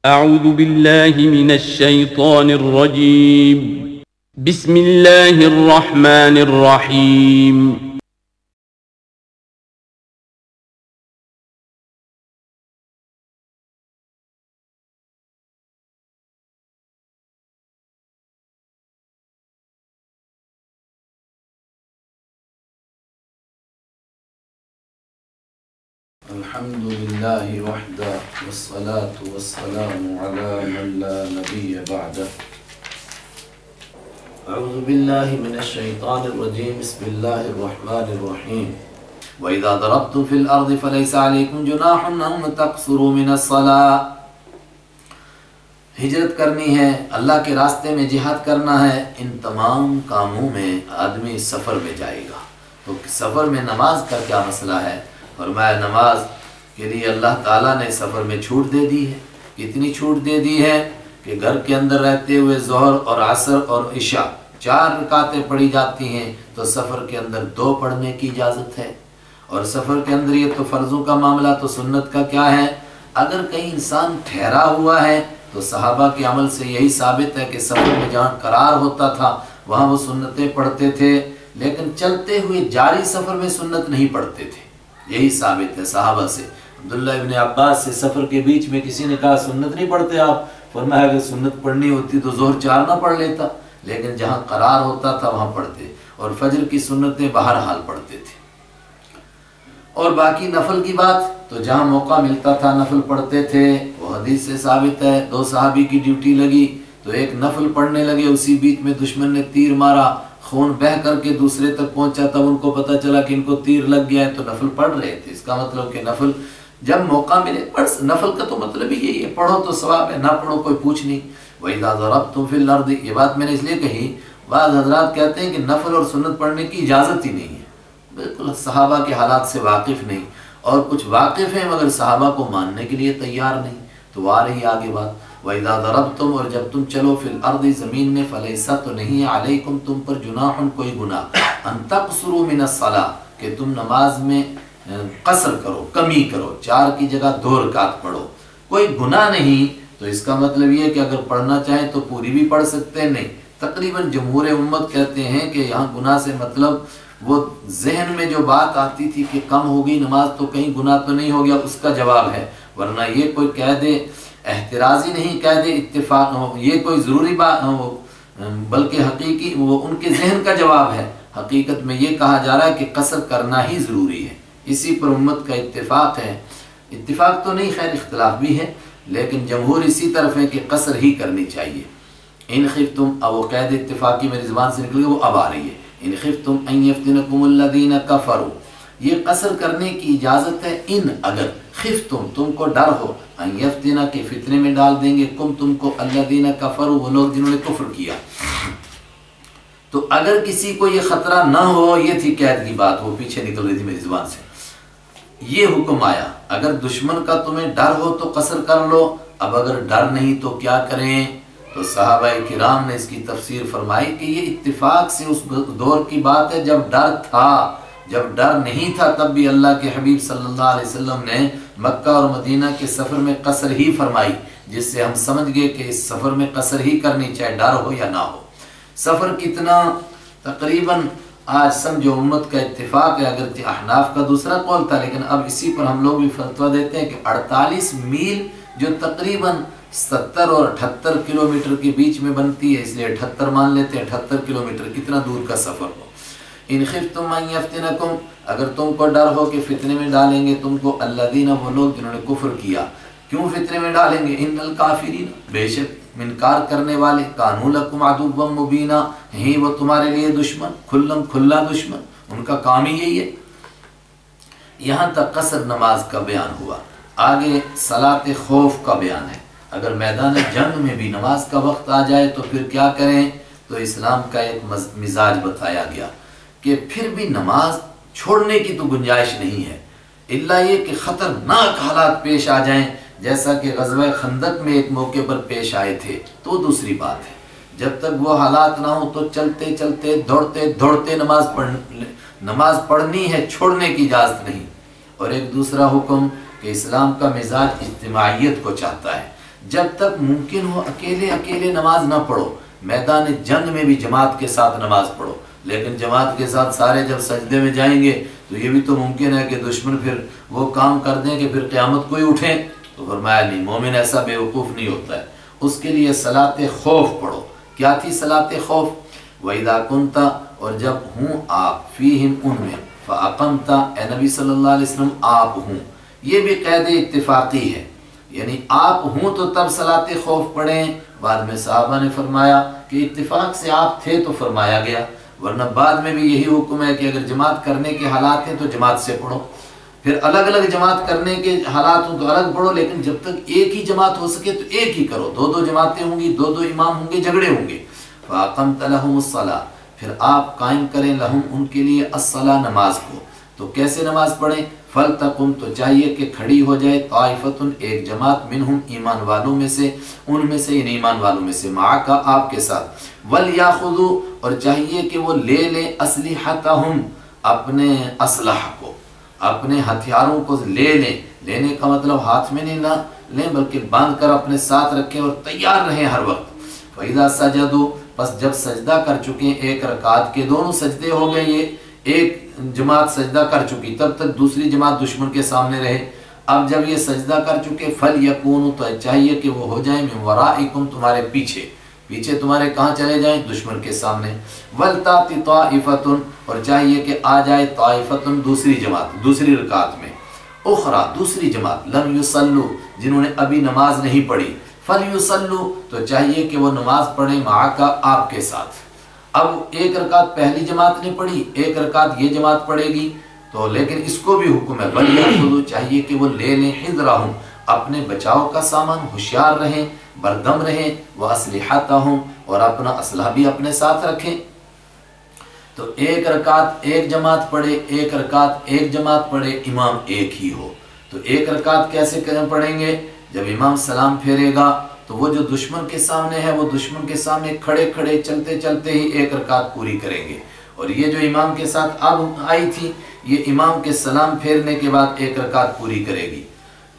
أعوذ بالله من الشيطان الرجيم. بسم الله الرحمن الرحيم. الحمد لله وحده والصلاة والسلام على من لا نبي بعده. أعوذ بالله من الشيطان الرجيم. بسم الله الرحمن الرحيم. وإذا ضربتم في الأرض فليس عليكم جناح أن تقصروا من الصلاة. ہجرت کرنی ہے، اللہ کے راستے میں جہاد کرنا ہے، ان تمام کاموں میں آدمی سفر میں جائے گا تو سفر میں نماز کا کیا مسئلہ ہے؟ فرمایا نماز کے لیے اللہ تعالیٰ نے سفر میں چھوٹ دے دی ہے. کتنی چھوٹ دے دی ہے کہ گھر کے اندر رہتے ہوئے ظہر اور عصر اور عشاء 4 رکعتیں پڑھی جاتی ہیں تو سفر کے اندر 2 پڑھنے کی اجازت ہے. اور سفر کے اندر یہ تو فرضوں کا معاملہ، تو سنت کا کیا ہے؟ اگر کہیں انسان ٹھہرا ہوا ہے تو صحابہ کے عمل سے یہی ثابت ہے کہ سفر میں جہاں قرار ہوتا تھا وہاں وہ سنتیں پڑھتے تھے، لیکن چلتے ہوئے جاری سفر میں سنت نہیں پڑھتے تھے. یہی ثابت ہے صحابہ سے. عبداللہ ابن عباس سے سفر کے بیچ میں کسی نے کہا سنت نہیں پڑھتے آپ؟ فرمایا اگر سنت پڑھنی ہوتی تو ظہر 4 نہ پڑھ لیتا، لیکن جہاں قرار ہوتا تھا وہاں پڑھتے، اور فجر کی سنتیں بہرحال پڑھتے تھے. اور باقی نفل کی بات تو جہاں موقع ملتا تھا نفل پڑھتے تھے. وہ حدیث سے ثابت ہے 2 صحابی کی ڈیوٹی لگی تو ایک نفل پڑھنے لگے، اسی بیچ میں دشمن نے تیر مارا، خون بہ کر کے دوسرے تک پہنچا، تب ان کو پتہ چلا کہ ان کو تیر لگ گیا ہے تو نفل پڑھ رہے تھے. اس کا مطلب کہ نفل جب موقع ملے پڑھ. نفل کا تو مطلب ہی یہی ہے، پڑھو تو ثواب ہے، نہ پڑھو کوئی پوچھ نہیں. وَإِذَا ضَرَبْتُمْ فِي الْأَرْضِ، یہ بات میں نے اس لیے کہی، بعض حضرات کہتے ہیں کہ نفل اور سنت پڑھنے کی اجازت ہی نہیں ہے. بالکل صحابہ کے حالات سے واقف نہیں، اور کچھ واقف ہیں مگر صحابہ کو ماننے کے لیے تیار نہیں. تو آ رہی آگے بات. وَإِذَا ضَرَبْتُمْ، اور جب تم چلو فی الارض زمین میں، فَلَيْسَ، تو نہیں علیکم تم پر، جناح کوئی گناہ، ان تقصروا من الصلاة، کہ تم نماز میں قصر کرو، کمی کرو، 4 کی جگہ 2 رکعت پڑھو، کوئی گناہ نہیں. تو اس کا مطلب یہ ہے کہ اگر پڑھنا چاہیں تو پوری بھی پڑھ سکتے ہیں. نہیں، تقریباً جمہور امت کہتے ہیں کہ یہاں گناہ سے مطلب وہ ذہن میں جو بات آتی تھی کہ کم ہو گئی نماز تو کہیں گناہ تو نہیں ہو گیا، اس کا جواب ہے. ورنہ یہ کوئی قید احترازی نہیں، قید اتفاق ہو، یہ کوئی ضروری بات ہو، بلکہ حقیقی وہ ان کے ذہن کا جواب ہے. حقیقت میں یہ کہا جا رہا ہے کہ قصر کرنا ہی ضروری ہے. اسی پر امت کا اتفاق ہے. اتفاق تو نہیں، خیر اختلاف بھی ہے، لیکن جمہور اسی طرف ہے کہ قصر ہی کرنی چاہیے. ان خفتم، اب وہ قید اتفاقی میری زبان سے نکل گئی، وہ اب آ رہی ہے. ان خفتم ان یفتنکم الذین کفروا، یہ قصر کرنے کی اجازت ہے. ان، اگر خفتم، تم کو ڈر ہو، ان یفتنا، کے فتنے میں ڈال دیں گے، کم، تم کو، الذین کفروا، وہ لوگ جنہوں نے کفر کیا. تو اگر کسی کو یہ خطرہ نہ ہو، یہ تھی قید کی بات، وہ پیچھے نکل رہی تھی میری زبان سے. یہ حکم آیا اگر دشمن کا تمہیں ڈر ہو تو قصر کر لو. اب اگر ڈر نہیں تو کیا کریں؟ تو صحابہ کرام نے اس کی تفسیر فرمائی کہ یہ اتفاق سے اس دور کی بات ہے جب ڈر تھا. جب ڈر نہیں تھا تب بھی اللہ کے حبیب صلی اللہ علیہ وسلم نے مکہ اور مدینہ کے سفر میں قصر ہی فرمائی، جس سے ہم سمجھ گئے کہ اس سفر میں قصر ہی کرنی چاہے، ڈر ہو یا نہ ہو. سفر کتنا؟ تقریباً آج سمجھو امت کا اتفاق ہے، اگرچہ احناف کا دوسرا قول تھا، لیکن اب اسی پر ہم لوگ بھی فتویٰ دیتے ہیں کہ 48 میل، جو تقریباً 70 اور 78 کلومیٹر کے بیچ میں بنتی ہے، اس لیے 78 مان لیتے ہیں. 78 کلومیٹر کتنا دور کا سفر ہو. ان خفتم ان یفتنکم، اگر تم کو ڈر ہو کہ فتنے میں ڈالیں گے تم کو، الذین، وہ لوگ جنہوں نے کفر کیا. کیوں فتنے میں ڈالیں گے؟ ان الکافرین، بے شک انکار کرنے والے، کانوا لکم عدوا مبینا، ہی وہ تمہارے لیے دشمن، کھلم کھلا دشمن، ان کا کام ہی یہی ہے. یہاں تک قصر نماز کا بیان ہوا. آگے صلاۃ خوف کا بیان ہے. اگر میدان جنگ میں بھی نماز کا وقت آ جائے تو پھر کیا کریں؟ تو اسلام کا ایک مزاج بتایا گیا کہ پھر بھی نماز چھوڑنے کی تو گنجائش نہیں ہے، الا یہ کہ خطرناک حالات پیش آ جائیں، جیسا کہ غزوہ خندق میں ایک موقع پر پیش آئے تھے، تو دوسری بات ہے. جب تک وہ حالات نہ ہوں تو چلتے چلتے دوڑتے دوڑتے نماز پڑھنی ہے، چھوڑنے کی اجازت نہیں. اور ایک دوسرا حکم کہ اسلام کا مزاج اجتماعیت کو چاہتا ہے. جب تک ممکن ہو اکیلے اکیلے نماز نہ پڑھو، میدان جنگ میں بھی جماعت کے ساتھ نماز پڑھو، لیکن جماعت کے ساتھ سارے جب سجدے میں جائیں گے تو یہ بھی تو ممکن ہے کہ دشمن پھر وہ کام کر دیں کہ پھر قیامت کو ہی اٹھیں۔ تو فرمایا نہیں، مومن ایسا بیوقوف نہیں ہوتا ہے، اس کے لیے صلاۃ خوف پڑھو۔ کیا تھی صلاۃ خوف؟ وَإِذَا كُنْتَ، اور جب ہوں آپ، فیہم ان میں، فَأَقَمْتَ، اے نبی صلی اللہ علیہ وسلم آپ ہوں، یہ بھی قید اتفاقی ہے، یعنی آپ ہوں تو تب صلاۃ خوف پڑھیں۔ بعد میں صحابہ نے فرمایا کہ اتفاق سے آپ تھے تو فرمایا گیا، ورنہ بعد میں بھی یہی حکم ہے کہ اگر جماعت کرنے کے حالات ہیں تو جماعت سے پڑھو، پھر الگ الگ جماعت کرنے کے حالات ہوں تو الگ پڑھو، لیکن جب تک ایک ہی جماعت ہو سکے تو ایک ہی کرو۔ دو دو جماعتیں ہوں گی، دو دو امام ہوں گے، جھگڑے ہوں گے۔ فَأَقَمْتَ لَهُمُ الصَّلَاةَ، پھر آپ قائم کریں لہم ان کے لیے الصلاۃ نماز کو۔ تو کیسے نماز پڑھیں؟ فَلْتَقُمْ، تو چاہیے کہ کھڑی ہو جائے، طائفۃ، ایک جماعت، منہم، ایمان والوں میں سے، ان میں سے، یعنی ایمان والوں میں سے، معک، آپ کے ساتھ، وَلْيَأْخُذُوا، اور چاہیے کہ وہ لے لیں، أَسْلِحَتَهُمْ، اپنے اسلحہ کو، اپنے ہتھیاروں کو لے لیں۔ لینے کا مطلب ہاتھ میں نہیں لیں بلکہ باندھ کر اپنے ساتھ رکھیں اور تیار رہیں ہر وقت۔ فَإِذَا سَجَدُوا، پس جب سجدہ کر چکے ایک رکعت کے، دونوں سجدے ہو گئے، یہ ایک جماعت سجدہ کر چکی، تب تک دوسری جماعت دشمن کے سامنے رہے۔ اب جب یہ سجدہ کر چکے، فَلْيَكُونُوا، تو چاہیے کہ وہ ہو جائیں، مِن وَرَائِكُمْ، تمہارے پیچھے، پیچھے تمہارے کہاں چلے جائیں؟ دشمن کے سامنے۔ وَلْتَأْتِ طَائِفَةٌ، اور چاہیے کہ آ جائے طائفتن، دوسری جماعت، دوسری رکعت میں، اخرى، دوسری جماعت، لم یصلوا، جنہوں نے ابھی نماز نہیں پڑھی، فلیصلوا، تو چاہیے کہ وہ نماز پڑھیں، معک، آپ کے ساتھ۔ اب ایک رکعت پہلی جماعت نے پڑھی، ایک رکعت یہ جماعت پڑھے گی، تو لیکن اس کو بھی حکم ہے، ولیأخذوا، چاہیے کہ وہ لے لیں، حذرہم، اپنے بچاؤ کا سامان، ہوشیار رہیں، بردم رہیں، واسلحتہم، اور اپنا اسلحہ بھی اپنے ساتھ رکھیں۔ تو ایک رکعت ایک جماعت پڑھے، ایک رکعت ایک جماعت پڑھے، امام ایک ہی ہو، تو ایک رکعت کیسے پڑھیں گے؟ جب امام سلام پھیرے گا تو وہ جو دشمن کے سامنے ہے، وہ دشمن کے سامنے کھڑے کھڑے چلتے چلتے ہی ایک رکعت پوری کریں گے، اور یہ جو امام کے ساتھ اب آئی تھی، یہ امام کے سلام پھیرنے کے بعد ایک رکعت پوری کرے گی۔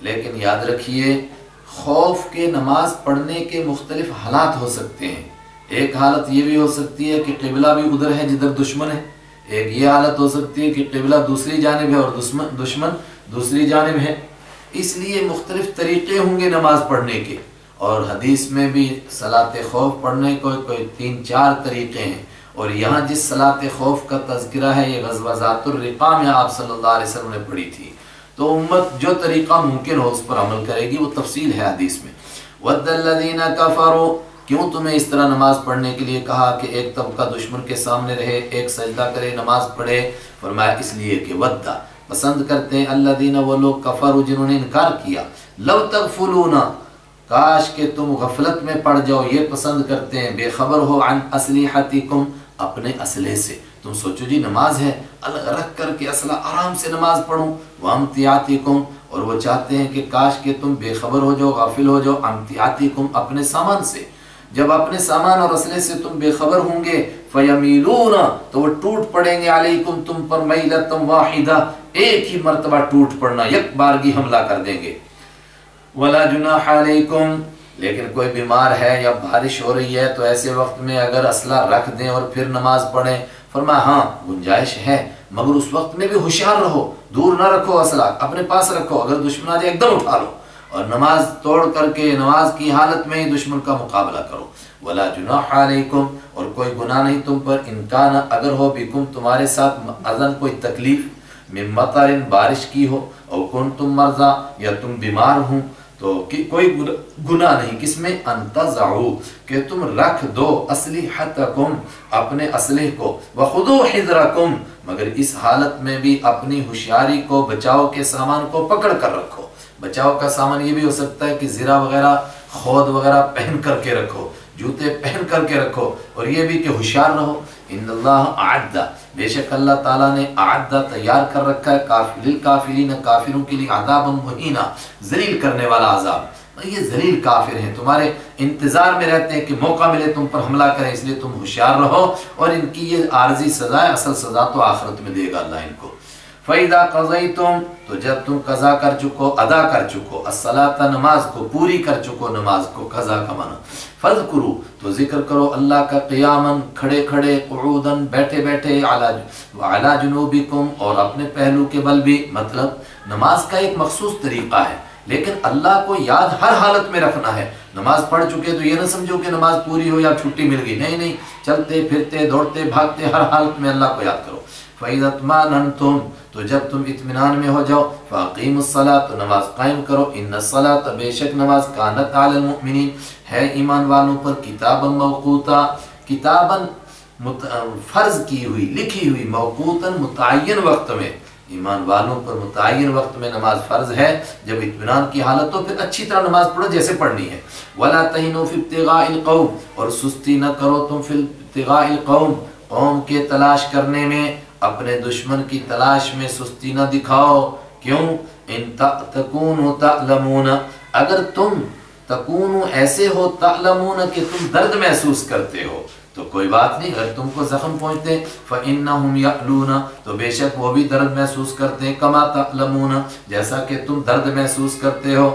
لیکن یاد رکھیے، خوف کے نماز پڑھنے کے مختلف حالات ہو سکتے ہیں۔ ایک حالت یہ بھی ہو سکتی ہے کہ قبلہ بھی ادھر ہے جدھر دشمن ہے، ایک یہ حالت ہو سکتی ہے کہ قبلہ دوسری جانب ہے اور دشمن دوسری جانب ہے، اس لیے مختلف طریقے ہوں گے نماز پڑھنے کے، اور حدیث میں بھی صلاۃ خوف پڑھنے کو کوئی 3-4 طریقے ہیں، اور یہاں جس صلاۃ خوف کا تذکرہ ہے یہ غزوہ ذات الرقاع میں آپ صلی اللہ علیہ وسلم نے پڑھی تھی، تو امت جو طریقہ ممکن ہو اس پر عمل کرے گی، وہ تفصیل ہے حدیث میں۔ وَدَّ الَّذِينَ كَفَرُوا، کیوں تمہیں اس طرح نماز پڑھنے کے لیے کہا کہ ایک طبقہ دشمن کے سامنے رہے، ایک سجدہ کرے، نماز پڑھے؟ فرمایا اس لیے کہ وَدَّ، پسند کرتے ہیں، الذین، وہ لوگ، کفروا، جنہوں نے انکار کیا، لو تغفلون، کاش کہ تم غفلت میں پڑ جاؤ، یہ پسند کرتے ہیں، بے خبر ہو، عن اسلحتکم، اپنے اسلحے سے۔ تم سوچو جی نماز ہے، رکھ کر کے اسلحہ آرام سے نماز پڑھوں، وامتیاتکم، اور وہ چاہتے ہیں کہ کاش کہ تم بے خبر ہو جاؤ، غافل ہو جاؤ، امتیاتکم، اپنے سامان سے۔ جب اپنے سامان اور اسلحے سے تم بے خبر ہوں گے، فیمیلون، تو وہ ٹوٹ پڑیں گے، علیکم، تم پر، میلۃ واحدہ، ایک ہی مرتبہ ٹوٹ پڑنا، یک بارگی حملہ کر دیں گے۔ ولا جناح علیکم، لیکن کوئی بیمار ہے یا بارش ہو رہی ہے تو ایسے وقت میں اگر اسلحہ رکھ دیں اور پھر نماز پڑھیں، فرمایا ہاں گنجائش ہے، مگر اس وقت میں بھی ہوشیار رہو، دور نہ رکھو اسلحہ، اپنے پاس رکھو، اگر دشمن آ جائے ایک دم اٹھا لو، اور نماز توڑ کر کے نماز کی حالت میں ہی دشمن کا مقابلہ کرو۔ ولا جناح علیکم، اور کوئی گناہ نہیں تم پر، ان کان، اگر ہو، بکم، تمہارے ساتھ، اذن، کوئی تکلیف، من مطر، بارش کی ہو، او کنتم مرضی، یا تم بیمار ہوں، تو کوئی گناہ نہیں، کس میں؟ ان تضعوا، کہ تم رکھ دو، اسلحتکم، اپنے اسلحے کو، وخذوا حذرکم، مگر اس حالت میں بھی اپنی ہوشیاری کو، بچاؤ کے سامان کو پکڑ کر رکھو۔ بچاؤ کا سامان یہ بھی ہو سکتا ہے کہ زرہ وغیرہ، خود وغیرہ پہن کر کے رکھو، جوتے پہن کر کے رکھو، اور یہ بھی کہ ہوشیار رہو۔ ان اللہ اعد، بے شک اللہ تعالیٰ نے اعد، تیار کر رکھا ہے، للکافرین، کافروں کے لیے، عذابا مہینا، ذلیل کرنے والا عذاب۔ یہ ذلیل کافر ہیں، تمہارے انتظار میں رہتے ہیں کہ موقع ملے تم پر حملہ کریں، اس لیے تم ہوشیار رہو، اور ان کی یہ عارضی سزا ہے، اصل سزا تو آخرت میں دے گا اللہ ان کو۔ فَإِذَا قَضَيْتُمْ تو جب تم قضا کر چکو، ادا کر چکو، الصلاۃ نماز کو پوری کر چکو، نماز کو قضا کا معنی فَاذْكُرُوا تو ذکر کرو اللہ کا قیاماً کھڑے کھڑے، قعوداً بیٹھے بیٹھے، وَعَلَى جُنُوبِكُمْ اور اپنے پہلو کے بل بھی۔ مطلب نماز کا ایک مخصوص طریقہ ہے، لیکن اللہ کو یاد ہر حالت میں رکھنا ہے۔ نماز پڑھ چکے تو یہ نہ سمجھو کہ نماز پوری ہو یا چھٹی مل گئی، نہیں نہیں، چلتے پھرتے دوڑتے بھاگتے ہر حالت میں اللہ کو یاد کرو۔ فَإِذَا اطْمَأْنَنْتُمْ تو جب تم اطمینان میں ہو جاؤ، فَأَقِيمُوا الصَّلَاةَ تو نماز قائم کرو، إِنَّ الصَّلَاةَ بے شک نماز كَانَتْ عَلَى الْمُؤْمِنِينَ ہے ایمان والوں پر کتاباً موقوتا، کتاباً فرض کی ہوئی، لکھی ہوئی، موقوتاً متعین وقت میں، ایمان والوں پر متعین وقت میں نماز فرض ہے۔ جب اطمینان کی حالت تو پھر اچھی طرح نماز پڑھو جیسے پڑھنی ہے۔ وَلَا تَهِنُوا فِي ابْتِغَاءِ الْقَوْمِ اور سستی نہ کرو تم فی ابتغاء القوم، قوم کے تلاش کرنے میں، اپنے دشمن کی تلاش میں سستی نہ دکھاؤ۔ کیوں؟ ان تکونوا تعلمون اگر تم تکونوا ایسے ہو، تعلمون کہ تم درد محسوس کرتے ہو تو کوئی بات نہیں، اگر تم کو زخم پہنچتے فَإِنَّهُمْ يَعْلُونَ تو بے شک وہ بھی درد محسوس کرتے ہیں، کما تعلمون جیسا کہ تم درد محسوس کرتے ہو۔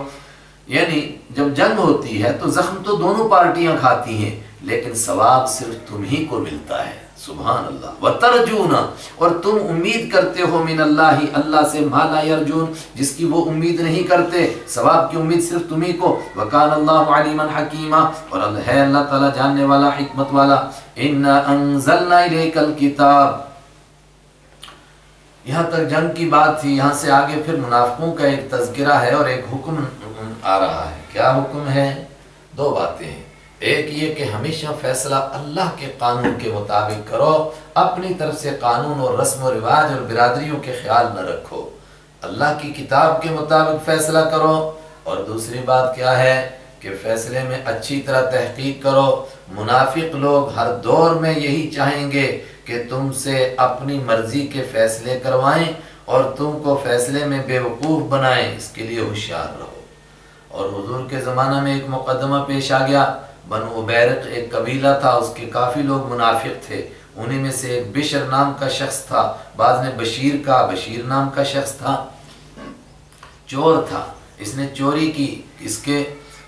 یعنی جب جنگ ہوتی ہے تو زخم تو دونوں پارٹیاں کھاتی ہیں، لیکن ثواب صرف تم ہی کو ملتا ہے۔ سبحان اللہ۔ وَتَرْجُونَ اور تم امید کرتے ہو من اللہ، اللہ سے، مَا لَا يَرْجُونَ جس کی وہ امید نہیں کرتے، ثواب کی امید صرف تمہیں کو۔ وَكَانَ اللَّهُ عَلِيمًا حَكِيمًا اور ہے اللہ تعالیٰ جاننے والا، حکمت والا۔ إِنَّا أَنزَلْنَا إِلَيْكَ الْكِتَابَ یہاں تک جنگ کی بات تھی، یہاں سے آگے پھر منافقوں کا ایک تذکرہ ہے اور ایک حکم آ رہا ہے۔ کیا حکم ہے؟ دو باتیں ہیں، ایک یہ کہ ہمیشہ فیصلہ اللہ کے قانون کے مطابق کرو، اپنی طرف سے قانون اور رسم و رواج اور برادریوں کے خیال نہ رکھو، اللہ کی کتاب کے مطابق فیصلہ کرو۔ اور دوسری بات کیا ہے کہ فیصلے میں اچھی طرح تحقیق کرو۔ منافق لوگ ہر دور میں یہی چاہیں گے کہ تم سے اپنی مرضی کے فیصلے کروائیں اور تم کو فیصلے میں بے وقوف بنائیں، اس کے لیے ہوشیار رہو۔ اور حضور کے زمانہ میں ایک مقدمہ پیش آ گیا، بنو بیرق ایک قبیلہ تھا، اس کے کافی لوگ منافق تھے، انہی میں سے ایک بشر نام کا شخص تھا، بعض نے بشیر کہا، بشیر نام کا شخص تھا، چور تھا، اس نے چوری کی، اس کے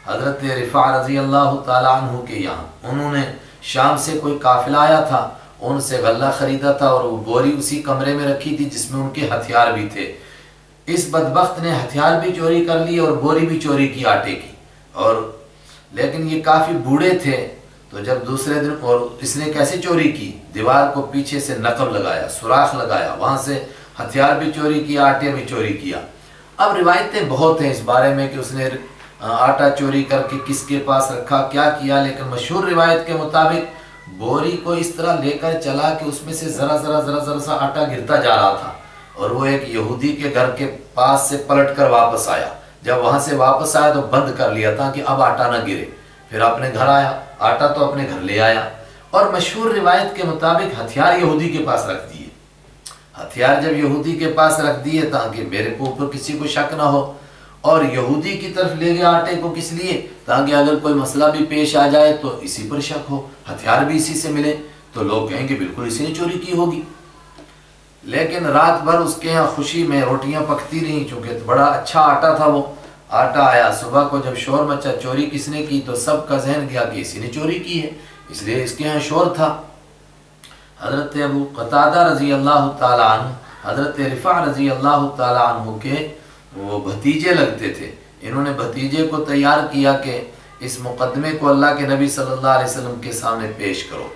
حضرت رفاع رضی اللہ تعالیٰ عنہ کے یہاں، انہوں نے شام سے کوئی قافلہ آیا تھا، ان سے غلہ خریدا تھا اور وہ بوری اسی کمرے میں رکھی تھی جس میں ان کے ہتھیار بھی تھے۔ اس بدبخت نے ہتھیار بھی چوری کر لی اور بوری بھی چوری کی آٹے کی، اور لیکن یہ کافی بوڑھے تھے، تو جب دوسرے دن، اور اس نے کیسے چوری کی؟ دیوار کو پیچھے سے نقب لگایا، سوراخ لگایا، وہاں سے ہتھیار بھی چوری کیا، آٹے بھی چوری کیا۔ اب روایتیں بہت ہیں اس بارے میں کہ اس نے آٹا چوری کر کے کس کے پاس رکھا، کیا کیا، لیکن مشہور روایت کے مطابق بوری کو اس طرح لے کر چلا کہ اس میں سے ذرا ذرا سا آٹا گرتا جا رہا تھا، اور وہ ایک یہودی کے گھر کے پاس سے پلٹ کر واپس آیا، جب وہاں سے واپس آیا تو بند کر لیا تھا کہ اب آٹا نہ گرے، پھر اپنے گھر آیا، آٹا تو اپنے گھر لے آیا، اور مشہور روایت کے مطابق ہتھیار یہودی کے پاس رکھ دیے۔ ہتھیار جب یہودی کے پاس رکھ دیے تاکہ میرے اوپر کسی کو شک نہ ہو، اور یہودی کی طرف لے گیا آٹے کو کس لیے؟ تاکہ اگر کوئی مسئلہ بھی پیش آ جائے تو اسی پر شک ہو، ہتھیار بھی اسی سے ملے تو لوگ کہیں گے بالکل اسی نے چوری کی ہوگی۔ لیکن رات بھر اس کے ہاں خوشی میں روٹیاں پکتی رہیں، چونکہ بڑا اچھا آٹا تھا، وہ آٹا آیا، صبح کو جب شور مچا چوری کس نے کی تو سب کا ذہن گیا کہ اسی نے چوری کی ہے، اس لیے اس کے ہاں شور تھا۔ حضرت ابو قتادہ رضی اللہ تعالیٰ عنہ، حضرت رفاع رضی اللہ تعالیٰ عنہ کے وہ بھتیجے لگتے تھے، انہوں نے بھتیجے کو تیار کیا کہ اس مقدمے کو اللہ کے نبی صلی اللہ علیہ وسلم کے سامنے پیش کرو۔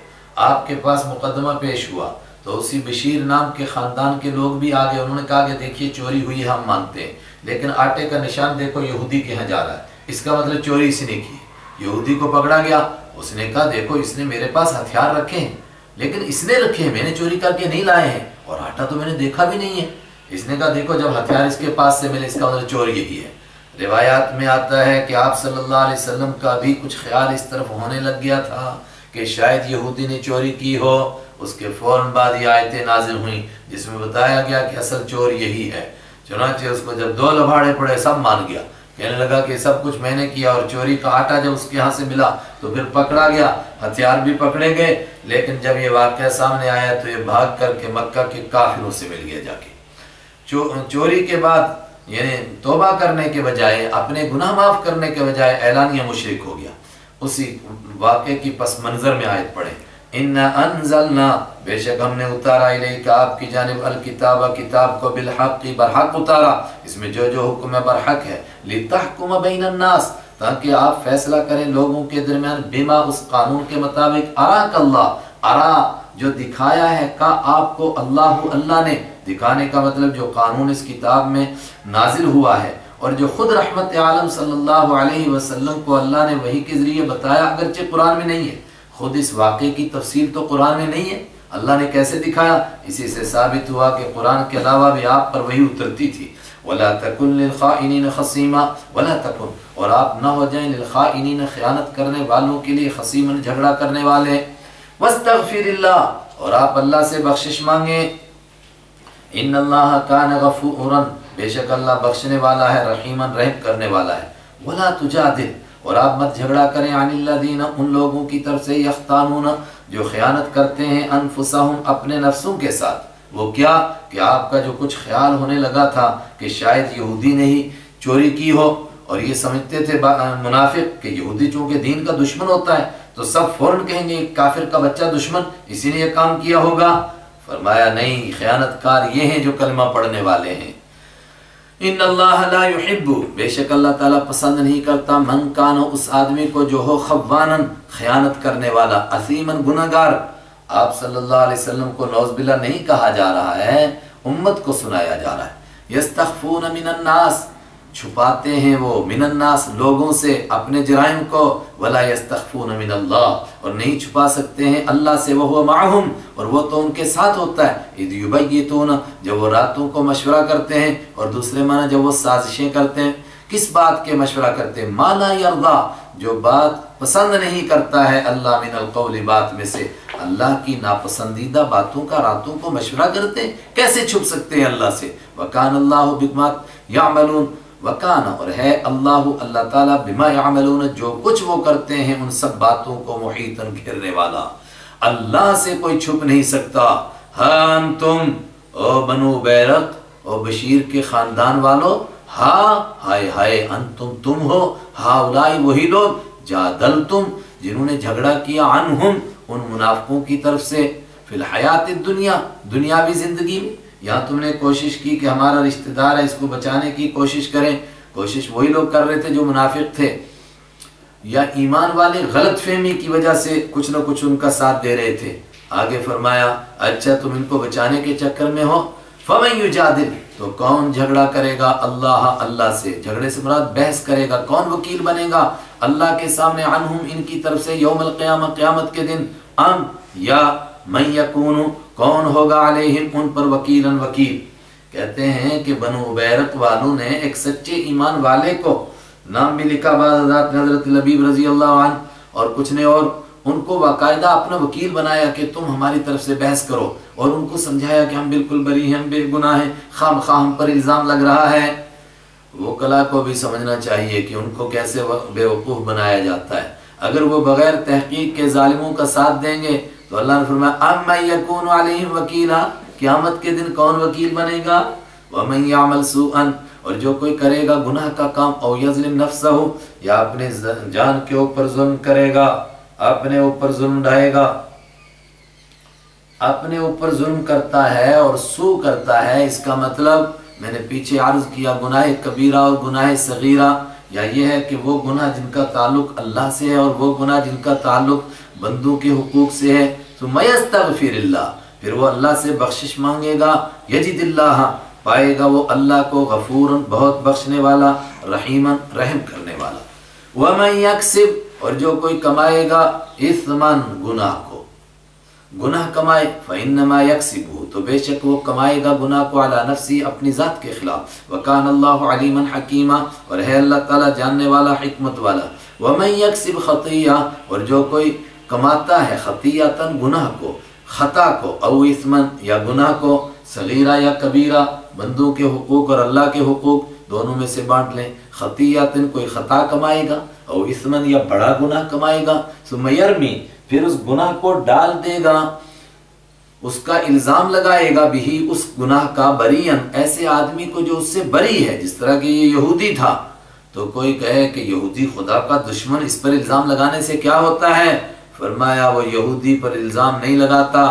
آپ کے پاس مقدمہ پیش ہوا تو اسی بشیر نام کے خاندان کے لوگ بھی آگئے، انہوں نے کہا کہ دیکھیے چوری ہوئی ہے، ہم مانتے ہیں، لیکن آٹے کا نشان دیکھو یہودی کے ہاں جا رہا ہے، اس کا مطلب چوری اس نے کی۔ یہودی کو پکڑا گیا، اس نے کہا دیکھو اس نے میرے پاس ہتھیار رکھے ہیں، لیکن اس نے رکھے ہیں، میں نے چوری کر کے نہیں لائے ہیں، اور آٹا تو میں نے دیکھا بھی نہیں ہے۔ اس نے کہا دیکھو جب ہتھیار اس کے پاس سے ملے، اس کا مطلب چور یہی ہے۔ روایات میں آتا ہے کہ آپ صلی اللہ علیہ وسلم کا بھی کچھ خیال اس طرف ہونے لگ گیا تھا کہ شاید یہودی نے چوری کی ہو، اس کے فوراً بعد یہ آیتیں نازل ہوئیں جس میں بتایا گیا کہ اصل چور یہی ہے۔ چنانچہ اس کو جب 2 لبھاڑے پڑے سب مان گیا، کہنے لگا کہ سب کچھ میں نے کیا، اور چوری کا آٹا جب اس کے ہاں سے ملا تو پھر پکڑا گیا، ہتھیار بھی پکڑے گئے، لیکن جب یہ واقعہ سامنے آیا تو یہ بھاگ کر کے مکہ کے کافروں سے مل گیا جا کے۔ چوری کے بعد یعنی توبہ کرنے کے بجائے اپنے گناہ معاف کرنے کے بجائے اعلانیہ مشرک ہو گیا۔ اسی واقعے کی پس منظر میں آیت پڑھیں، اِنَّا أَنزَلْنَا، بے شک ہم نے اتارا الیک آپ کی جانب الکتاب، کتاب کو بالحق، برحق اتارا، اس میں جو جو حکم برحق ہے، لِتَحْكُمَ بَيْنَ النَّاسِ، تاکہ آپ فیصلہ کریں لوگوں کے درمیان، بما اس قانون کے مطابق، اراک اللہ، ارا جو دکھایا ہے، کا آپ کو اللہ نے، دکھانے کا مطلب جو قانون اس کتاب میں نازل ہوا ہے اور جو خود رحمت عالم صلی اللہ علیہ وسلم کو اللہ نے وحی کے ذریعے بتایا، اگرچہ قرآن میں نہیں ہے، خود اس واقعے کی تفصیل تو قرآن میں نہیں ہے، اللہ نے کیسے دکھایا؟ اسی سے ثابت ہوا کہ قرآن کے علاوہ بھی آپ پر وحی اترتی تھی۔ وَلَا تَكُنْ لِلْخَائِنِينَ خَصِيمًا، وَلَا تَكُنْ، اور آپ نہ ہو جائیں لِلْخَائِنِينَ خیانت کرنے والوں کے لیے، خصیمًا جھگڑا کرنے والے، وَاسْتَغْفِرِ اللَّهِ، اور آپ اللہ سے بخشش مانگیں، ان اللہ کان غفورا، بے شک اللہ بخشنے والا ہے، رحیما رحم کرنے والا ہے۔ ولا تجادل، اور آپ مت جھگڑا کریں، عن الذین، ان لوگوں کی طرف سے، یختانون، جو خیانت کرتے ہیں، انفسہم، اپنے نفسوں کے ساتھ۔ وہ کیا کہ آپ کا جو کچھ خیال ہونے لگا تھا کہ شاید یہودی نے ہی چوری کی ہو، اور یہ سمجھتے تھے منافق کہ یہودی چونکہ دین کا دشمن ہوتا ہے تو سب فوراً کہیں گے کافر کا بچہ دشمن، اسی نے یہ کام کیا ہوگا۔ فرمایا نہیں، خیانت کار یہ ہیں جو کلمہ پڑھنے والے ہیں۔ ان اللہ لا يحب، بے شک اللہ تعالیٰ پسند نہیں کرتا، من کان، اس آدمی کو جو ہو، خوانن، خیانت کرنے والا، اثیمن، گناہگار۔ آپ صلی اللہ علیہ وسلم کو نعوذ باللہ نہیں کہا جا رہا ہے، امت کو سنایا جا رہا ہے۔ یستخفون من الناس، چھپاتے ہیں وہ، من الناس، لوگوں سے اپنے جرائم کو، ولا یستخفون من اللہ، اور نہیں چھپا سکتے ہیں اللہ سے، وہو معہم، اور وہ تو ان کے ساتھ ہوتا ہے، اذ یبیتون، جب وہ راتوں کو مشورہ کرتے ہیں، اور دوسرے معنی جب وہ سازشیں کرتے ہیں، کس بات کے مشورہ کرتے ہیں؟ ما لا یرضا، جو بات پسند نہیں کرتا ہے اللہ، من القول، بات میں سے، اللہ کی ناپسندیدہ باتوں کا راتوں کو مشورہ کرتے ہیں، کیسے چھپ سکتے ہیں اللہ سے؟ وکان اللہ بما یعملون، وکان، اور ہے اللہ تعالیٰ، بما یعملون، جو کچھ وہ کرتے ہیں ان سب باتوں کو، محیطاً، گھیرنے والا، اللہ سے کوئی چھپ نہیں سکتا۔ ہاں انتم، او بنو بیرق، او بشیر کے خاندان والو، ہاں، ہائے ہائے، انتم، تم ہو، ہاؤلائی، وہی لوگ، جادلتم، جنہوں نے جھگڑا کیا، عنہم، ان منافقوں کی طرف سے، فی الحیات الدنیا، دنیاوی زندگی میں، یہاں تم نے کوشش کی کہ ہمارا رشتہ دار ہے، اس کو بچانے کی کوشش کریں، کوشش وہی لوگ کر رہے تھے جو منافق تھے، یا ایمان والے غلط فہمی کی وجہ سے کچھ نہ کچھ ان کا ساتھ دے رہے تھے۔ آگے فرمایا، اچھا تم ان کو بچانے کے چکر میں ہو، فَمَن یُجَادِلُ، تو کون جھگڑا کرے گا، اللہ سے، جھگڑے سے مراد بحث کرے گا، کون وکیل بنے گا اللہ کے سامنے، عنہم، ان کی طرف سے، یوم القیامہ، قیامت کے دن، ام، یا من یکون، کون ہوگا، علیہم، ان پر، وکیلاً، وکیل۔ کہتے ہیں کہ بنو بیرق والوں نے ایک سچے ایمان والے کو، نام بھی لکھا بعض حضرات نے، حضرت لبیب رضی اللہ عنہ اور کچھ نے، اور ان کو باقاعدہ اپنا وکیل بنایا کہ تم ہماری طرف سے بحث کرو، اور ان کو سمجھایا کہ ہم بالکل بری ہیں، ہم بے گناہ ہیں، خام خواہ ہم پر الزام لگ رہا ہے۔ وہ کلا کو بھی سمجھنا چاہیے کہ ان کو کیسے بے وقوف بنایا جاتا ہے۔ اگر وہ بغیر تحقیق کے ظالموں کا ساتھ دیں گے تو اللہ نے فرمایا، اَمَّن یَکُونُ عَلَیْہِمْ وَکِیلًا، قیامت کے دن کون وکیل بنے گا؟ وَمَن یَعْمَلْ سُوءًا، اور جو کوئی کرے گا گناہ کا کام، او یظلم نفسہ، یا اپنے جان کے اوپر ظلم کرے گا، اپنے اوپر ظلم ڈھائے گا، اپنے اوپر ظلم کرتا ہے اور سو کرتا ہے، اس کا مطلب میں نے پیچھے عرض کیا، گناہ کبیرہ اور گناہ صغیرہ، یا یہ ہے کہ وہ گناہ جن کا تعلق اللہ سے ہے اور وہ گناہ جن کا تعلق بندوں کے حقوق سے ہے، تو یستغفر اللہ، پھر وہ اللہ سے بخشش مانگے گا، یجد اللہ، پائے گا وہ اللہ کو، غفوراً، بہت بخشنے والا، رحیماً، رحم کرنے والا۔ وَمَن یکسب، اور جو کوئی کمائے گا، اثماً، گناہ کو، گناہ کمائے، فَإِنَّمَا يَكْسِبُهُ، تو بے شک وہ کمائے گا گناہ کو، علی نفسی، اپنی ذات کے خلاف، وَكَانَ اللَّهُ عَلِيمًا حَكِيمًا، اور ہے اللہ تعالیٰ جاننے والا، حکمت والا۔ وَمَن یکسب خطیہ، اور جو کوئی کماتا ہے، خطیۃً، گناہ کو، خطا کو، او اثماً، یا گناہ کو، صغیرہ یا کبیرہ، بندوں کے حقوق اور اللہ کے حقوق دونوں میں سے بانٹ لیں، خطیۃً، کوئی خطا کمائے گا، او اثماً، یا بڑا گناہ کمائے گا، ثم یرمی، پھر اس گناہ کو ڈال دے گا، اس کا الزام لگائے گا بھی اس گناہ کا بریئن، ایسے آدمی کو جو اس سے بری ہے، جس طرح کہ یہ یہودی تھا، تو کوئی کہے کہ یہودی خدا کا دشمن، اس پر الزام لگانے سے کیا ہوتا ہے؟ فرمایا وہ یہودی پر الزام نہیں لگاتا،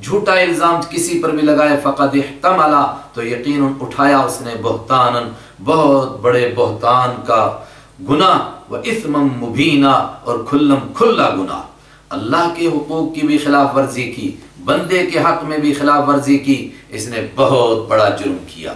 جھوٹا الزام کسی پر بھی لگائے فقد احتمل، تو یقیناً اٹھایا اس نے بہتانن، بہت بڑے بہتان کا گناہ، و اثما مبینا، اور کھلم کھلا گناہ، اللہ کے حقوق کی بھی خلاف ورزی کی، بندے کے حق میں بھی خلاف ورزی کی، اس نے بہت بڑا جرم کیا۔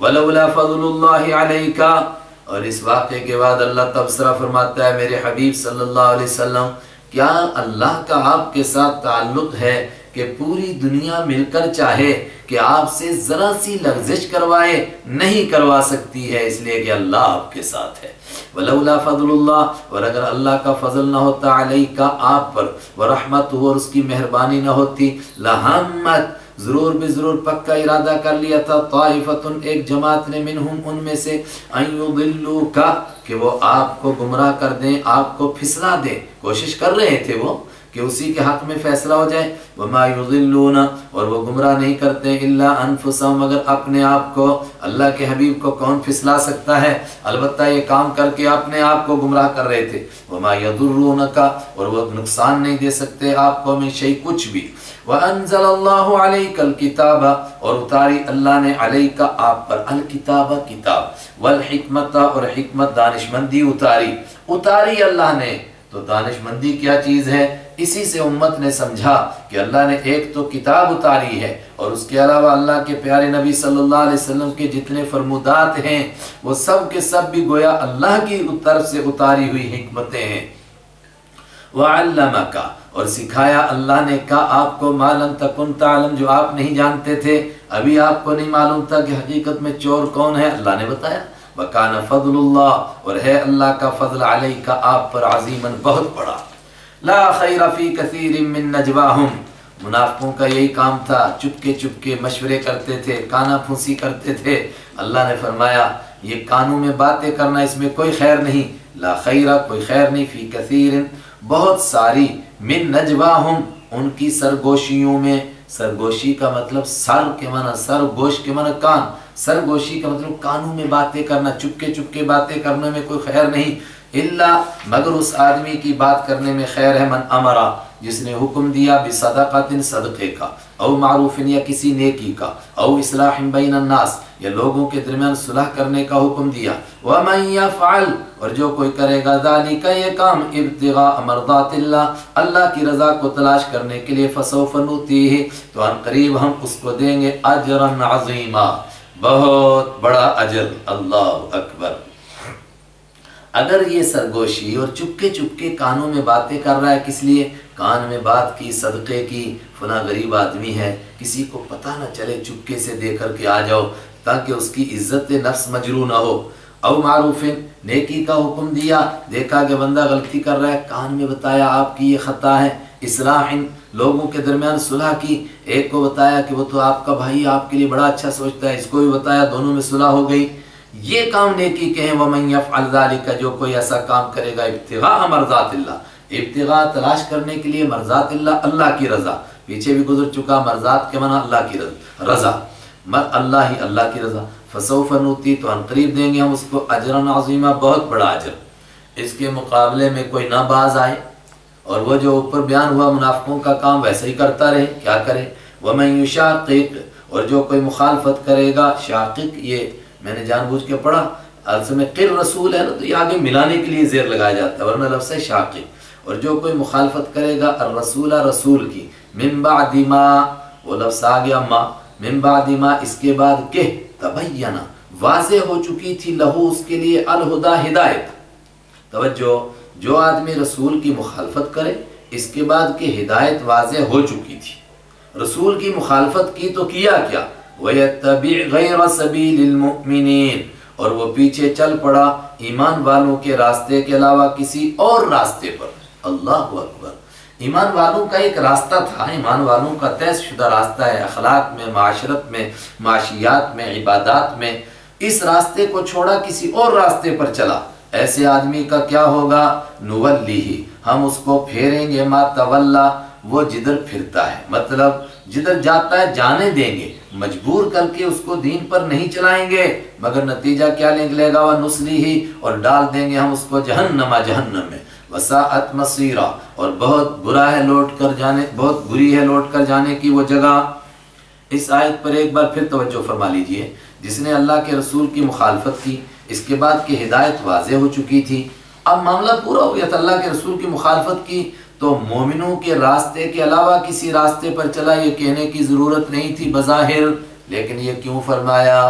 ولولا فضل اللہ علیک، اور اس واقعے کے بعد اللہ تبصرہ فرماتا ہے میرے حبیب صلی اللہ علیہ وسلم، کیا اللہ کا آپ کے ساتھ تعلق ہے کہ پوری دنیا مل کر چاہے کہ آپ سے ذرا سی لغزش کروائے؟ نہیں کروا سکتی ہے، اس لیے کہ اللہ آپ کے ساتھ ہے۔ ولولا فضل اللہ، اور اگر اللہ کا فضل نہ ہوتا علیک آپ پر، ورحمتہ، اور اس کی مہربانی نہ ہوتی، لہمت، ضرور بے ضرور پکا ارادہ کر لیا تھا، طائفتن، ایک جماعت نے، منہم، ان میں سے، ان یضلوک، کہ وہ آپ کو گمراہ کر دیں، آپ کو پھسلا دیں، کوشش کر رہے تھے وہ کہ اسی کے حق میں فیصلہ ہو جائے۔ وما یضلون، اور وہ گمراہ نہیں کرتے، الا انفسهم، مگر اپنے آپ کو۔ اللہ کے حبیب کو کون پھسلا سکتا ہے؟ البتہ یہ کام کر کے اپنے آپ کو گمراہ کر رہے تھے۔ وما یضرونک، اور وہ نقصان نہیں دے سکتے آپ کو میں شیء کچھ بھی۔ وانزل اللہ علیک الکتاب، اور اتاری اللہ نے علیک آپ پر، الکتاب کتاب، والحکمت، اور حکمت دانشمندی اتاری اللہ نے۔ تو دانشمندی کیا چیز ہے؟ اسی سے امت نے سمجھا کہ اللہ نے ایک تو کتاب اتاری ہے، اور اس کے علاوہ اللہ کے پیارے نبی صلی اللہ علیہ وسلم کے جتنے فرمودات ہیں وہ سب کے سب بھی گویا اللہ کی طرف سے اتاری ہوئی حکمتیں ہیں۔ وَعَلَّمَكَ، اور سکھایا اللہ نے کا آپ کو، مَا لَمْ تَكُنْ تَعْلَمْ، جو آپ نہیں جانتے تھے، ابھی آپ کو نہیں معلوم تھا کہ حقیقت میں چور کون ہے، اللہ نے بتایا۔ وَكَانَ فَضْلُ اللَّهِ، اور ہے اللہ کا فضل علیک آپ پر، عظیماً، بہت بڑا۔ لا خیر فی کثیر من نجواہم، منافقوں کا یہی کام تھا، چپکے چپکے مشورے کرتے تھے، کانا پھونسی کرتے تھے۔ اللہ نے فرمایا یہ کانوں میں باتیں کرنا، اس میں کوئی خیر نہیں، لا خیر، کوئی خیر نہیں، فی کثیر، بہت ساری، من نجواہم، ان کی سرگوشیوں میں۔ سرگوشی کا مطلب سر کے معنی، سر گوش کے معنی کان، سرگوشی کا مطلب کانوں میں باتیں کرنا، چپکے چپکے باتیں کرنے میں کوئی خیر نہیں، الا، مگر اس آدمی کی بات کرنے میں خیر ہے، من امرا، جس نے حکم دیا، بصدقۃ، صدقے کا، او معروف، یا کسی نیکی کا، او اصلاح بین الناس، یا لوگوں کے درمیان صلح کرنے کا حکم دیا۔ ومن یفعل، اور جو کوئی کرے گا، ذالک، یہ کام، ابتغاء مرضات اللہ، اللہ کی رضا کو تلاش کرنے کے لیے، فسوف نؤتیہ، تو ان قریب ہم اس کو دیں گے، اجرا عظیما، بہت بڑا اجر۔ اللہ اکبر۔ اگر یہ سرگوشی اور چپکے چپکے کانوں میں باتیں کر رہا ہے، کس لیے؟ کان میں بات کی، صدقے کی، فلاں غریب آدمی ہے، کسی کو پتہ نہ چلے، چپکے سے دے کر کے آ جاؤ تاکہ اس کی عزت نفس مجروح نہ ہو۔ او معروف، نیکی کا حکم دیا، دیکھا کہ بندہ غلطی کر رہا ہے، کان میں بتایا آپ کی یہ خطا ہے۔ اصلاح، لوگوں کے درمیان صلح کی، ایک کو بتایا کہ وہ تو آپ کا بھائی، آپ کے لیے بڑا اچھا سوچتا ہے، اس کو بھی بتایا، دونوں میں صلح ہو گئی، یہ کام نیکی کے ہیں۔ ومن یفعل ذلک، جو کوئی ایسا کام کرے گا، ابتغاء مرضات اللہ، ابتغاء تلاش کرنے کے لیے، مرضات اللہ، اللہ کی رضا، پیچھے بھی گزر چکا، مرضات کے معنی اللہ کی رضا، اللہ ہی اللہ کی رضا، فسوف نؤتی، تو ان قریب دیں گے ہم اس کو، اجرا عظیما، بہت بڑا اجر۔ اس کے مقابلے میں کوئی نہ باز آئے اور وہ جو اوپر بیان ہوا منافقوں کا کام ویسے ہی کرتا رہے، کیا کرے؟ ومن یشاقق، اور جو کوئی مخالفت کرے گا، شاقق، یہ میں نے جان بوجھ کے پڑھا، اصل میں قر رسول ہے نا، تو یہ آگے ملانے کے لیے زیر لگایا جاتا ہے، ورنہ لفظ ہے شاقق۔ اور جو کوئی مخالفت کرے گا، الرسول، رسول کی، من بعد ما، وہ لفظ آ گیا ما، من بعد ما، اس کے بعد کہ، تبینہ، واضح ہو چکی تھی، لہو، اس کے لیے، الہدا، ہدایت۔ توجہ، جو آدمی رسول کی مخالفت کرے، اس کے بعد کہ ہدایت واضح ہو چکی تھی، رسول کی مخالفت کی تو کیا کیا؟ وَيَتَّبِعْ غَيْرَ سَبِيلِ الْمُؤْمِنِينَ، اور وہ پیچھے چل پڑا ایمان والوں کے راستے کے علاوہ کسی اور راستے پر۔ اللہ اکبر۔ ایمان والوں کا ایک راستہ تھا، ایمان والوں کا طے شدہ راستہ ہے، اخلاق میں، معاشرت میں، معاشیات میں، عبادات میں، اس راستے کو چھوڑا کسی اور راستے پر چلا، ایسے آدمی کا کیا ہوگا؟ نولیہ، ہم اس کو پھیریں گے، ما تولا، وہ جدھر پھرتا ہے، مطلب جدھر جاتا ہے جانے دیں گے، مجبور کر کے اس کو دین پر نہیں چلائیں گے، مگر نتیجہ کیا نکلے گا؟ وَنُصْلِهِ، اور ڈال دیں گے ہم اس کو جہنم میں، وَسَاءَتْ مَصِيرًا، اور بہت برا ہے لوٹ کر جانے، بہت بری ہے لوٹ کر جانے کی وہ جگہ۔ اس آیت پر ایک بار پھر توجہ فرما لیجئے، جس نے اللہ کے رسول کی مخالفت کی، اس کے بعد کہ ہدایت واضح ہو چکی تھی، اب معاملہ پورا ہو گیا تھا، اللہ کے رسول کی مخالفت کی تو مومنوں کے راستے کے علاوہ کسی راستے پر چلا، یہ کہنے کی ضرورت نہیں تھی بظاہر، لیکن یہ کیوں فرمایا؟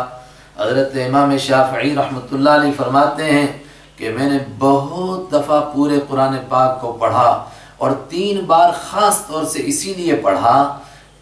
حضرت امام شافعی رحمۃ اللہ علیہ فرماتے ہیں کہ میں نے بہت دفعہ پورے قرآن پاک کو پڑھا، اور 3 بار خاص طور سے اسی لیے پڑھا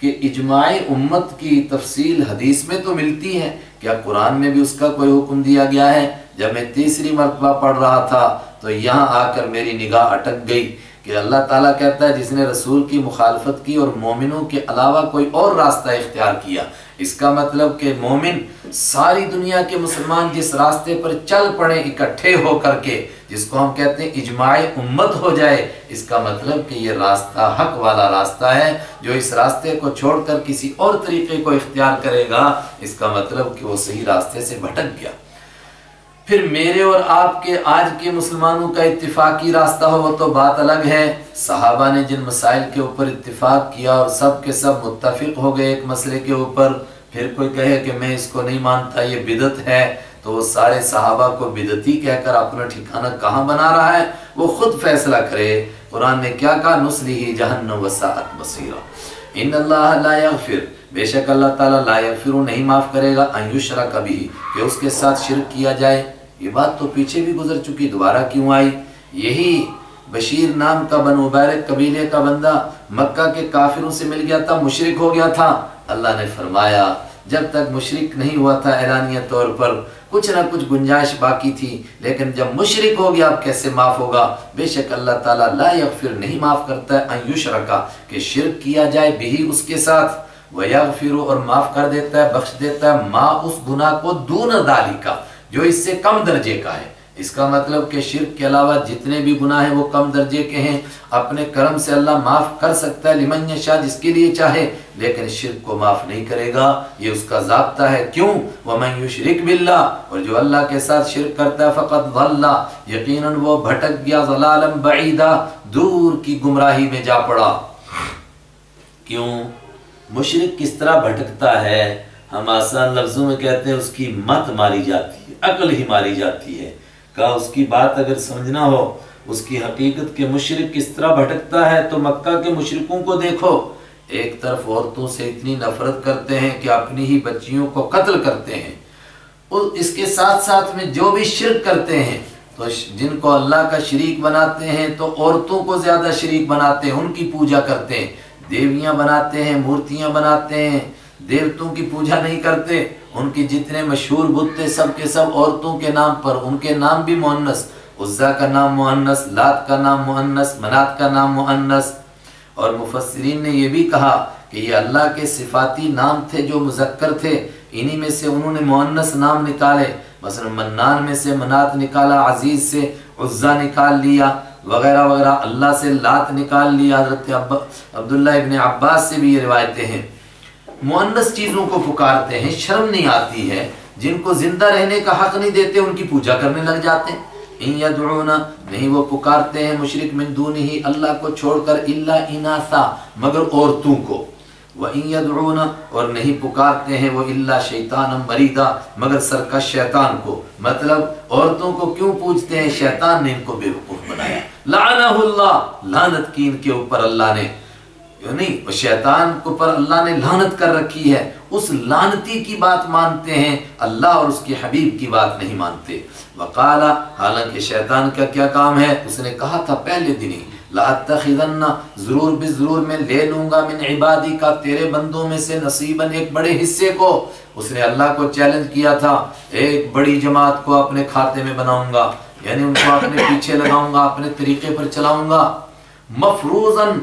کہ اجماع امت کی تفصیل حدیث میں تو ملتی ہے، کیا قرآن میں بھی اس کا کوئی حکم دیا گیا ہے؟ جب میں تیسری مرتبہ پڑھ رہا تھا تو یہاں آ کر میری نگاہ اٹک گئی کہ اللہ تعالیٰ کہتا ہے جس نے رسول کی مخالفت کی اور مومنوں کے علاوہ کوئی اور راستہ اختیار کیا، اس کا مطلب کہ مومن ساری دنیا کے مسلمان جس راستے پر چل پڑے اکٹھے ہو کر کے، جس کو ہم کہتے ہیں اجماع امت ہو جائے، اس کا مطلب کہ یہ راستہ حق والا راستہ ہے۔ جو اس راستے کو چھوڑ کر کسی اور طریقے کو اختیار کرے گا، اس کا مطلب کہ وہ صحیح راستے سے بھٹک گیا۔ پھر میرے اور آپ کے آج کے مسلمانوں کا اتفاقی راستہ ہو وہ تو بات الگ ہے، صحابہ نے جن مسائل کے اوپر اتفاق کیا اور سب کے سب متفق ہو گئے ایک مسئلے کے اوپر، پھر کوئی کہے کہ میں اس کو نہیں مانتا یہ بدعت ہے، تو وہ سارے صحابہ کو بدعتی کہہ کر اپنا ٹھکانہ کہاں بنا رہا ہے؟ وہ خود فیصلہ کرے۔ قرآن نے کیا کہا؟ نُصْلِهِ جَهَنَّمَ وَسَاءَتْ مَصِيرًا، ان اللہ لا یغفر، بے شک اللہ تعالیٰ لا یغفر نہیں معاف کرے گا، ان یشرک بہ، کہ اس کے ساتھ شرک کیا جائے۔ یہ بات تو پیچھے بھی گزر چکی، دوبارہ کیوں آئی؟ یہی بشیر نام کا بنو مبارک قبیلے کا بندہ مکہ کے کافروں سے مل گیا تھا، مشرک ہو گیا تھا۔ اللہ نے فرمایا جب تک مشرک نہیں ہوا تھا اعلانیہ طور پر کچھ نہ کچھ گنجائش باقی تھی، لیکن جب مشرک ہو گیا اب کیسے معاف ہوگا؟ بے شک اللہ تعالیٰ لا یغفر نہیں معاف کرتا ہے، ان یشرکا کہ شرک کیا جائے بھی اس کے ساتھ، ویغفر اور معاف کر دیتا ہے، بخش دیتا ہے، ما اس گناہ کو دون ذالک جو اس سے کم درجے کا ہے۔ اس کا مطلب کہ شرک کے علاوہ جتنے بھی گناہ ہیں وہ کم درجے کے ہیں، اپنے کرم سے اللہ معاف کر سکتا ہے لمن یشاء جس کے لیے چاہے، لیکن شرک کو معاف نہیں کرے گا، یہ اس کا ضابطہ ہے۔ کیوں؟ وَمَن يُشْرِكْ بِاللَّهِ، اور جو اللہ کے ساتھ شرک کرتا ہے فقط ضل، یقیناً وہ بھٹک گیا، ضلالا بعیدا، دور کی گمراہی میں جا پڑا۔ کیوں؟ مشرک کس طرح بھٹکتا ہے؟ ہم آسان لفظوں میں کہتے ہیں اس کی مت ماری جاتی ہے، عقل ہی ماری جاتی ہے۔ کہا اس کی بات اگر سمجھنا ہو اس کی حقیقت کے مشرک کس طرح بھٹکتا ہے تو مکہ کے مشرکوں کو دیکھو، ایک طرف عورتوں سے اتنی نفرت کرتے ہیں کہ اپنی ہی بچیوں کو قتل کرتے ہیں، اور اس کے ساتھ ساتھ میں جو بھی شرک کرتے ہیں تو جن کو اللہ کا شریک بناتے ہیں تو عورتوں کو زیادہ شریک بناتے ہیں، ان کی پوجا کرتے ہیں، دیویاں بناتے ہیں، مورتیاں بناتے ہیں، دیوتوں کی پوجا نہیں کرتے۔ ان کی جتنے مشہور بت تھے سب کے سب عورتوں کے نام پر، ان کے نام بھی مؤنث، عزا کا نام مؤنث، لات کا نام مؤنث، منات کا نام مؤنث۔ اور مفسرین نے یہ بھی کہا کہ یہ اللہ کے صفاتی نام تھے جو مذکر تھے، انہی میں سے انہوں نے مؤنث نام نکالے، مثلا منان میں سے منات نکالا، عزیز سے عزا نکال لیا وغیرہ وغیرہ، اللہ سے لات نکال لیا۔ حضرت عبداللہ ابن عباس سے بھی یہ روایتیں ہیں۔ مؤنث چیزوں کو پکارتے ہیں، شرم نہیں آتی ہے، جن کو زندہ رہنے کا حق نہیں دیتے ان کی پوجا کرنے لگ جاتے ہیں۔ ان یدعون نہیں وہ پکارتے ہیں مشرک من دونہ اللہ کو چھوڑ کر الا اناثا مگر عورتوں کو، وان یدعون اور نہیں پکارتے ہیں وہ الا شیطانا مریدا مگر سرکش شیطان کو۔ مطلب عورتوں کو کیوں پوجتے ہیں؟ شیطان نے ان کو بیوقوف بنایا، لعنہ اللہ، لعنت کی ان کے اوپر اللہ نے، نہیں وہ شیطان کو پر اللہ نے لعنت کر رکھی ہے، اس لعنتی کی بات مانتے ہیں، اللہ اور اس کے حبیب کی بات نہیں مانتے۔ وقال، حالانکہ شیطان کا کیا کام ہے؟ اس نے کہا تھا پہلے دن ہی، لَأَتَّخِذَنَّ ضرور بضرور میں لے لوں گا من عبادی کا تیرے بندوں میں سے نصیباً ایک بڑے حصے کو۔ اس نے اللہ کو چیلنج کیا تھا، ایک بڑی جماعت کو اپنے کھاتے میں بناؤں گا، یعنی ان کو اپنے پیچھے لگاؤں گا، اپنے طریقے پر چلاؤں گا۔ مفروضاً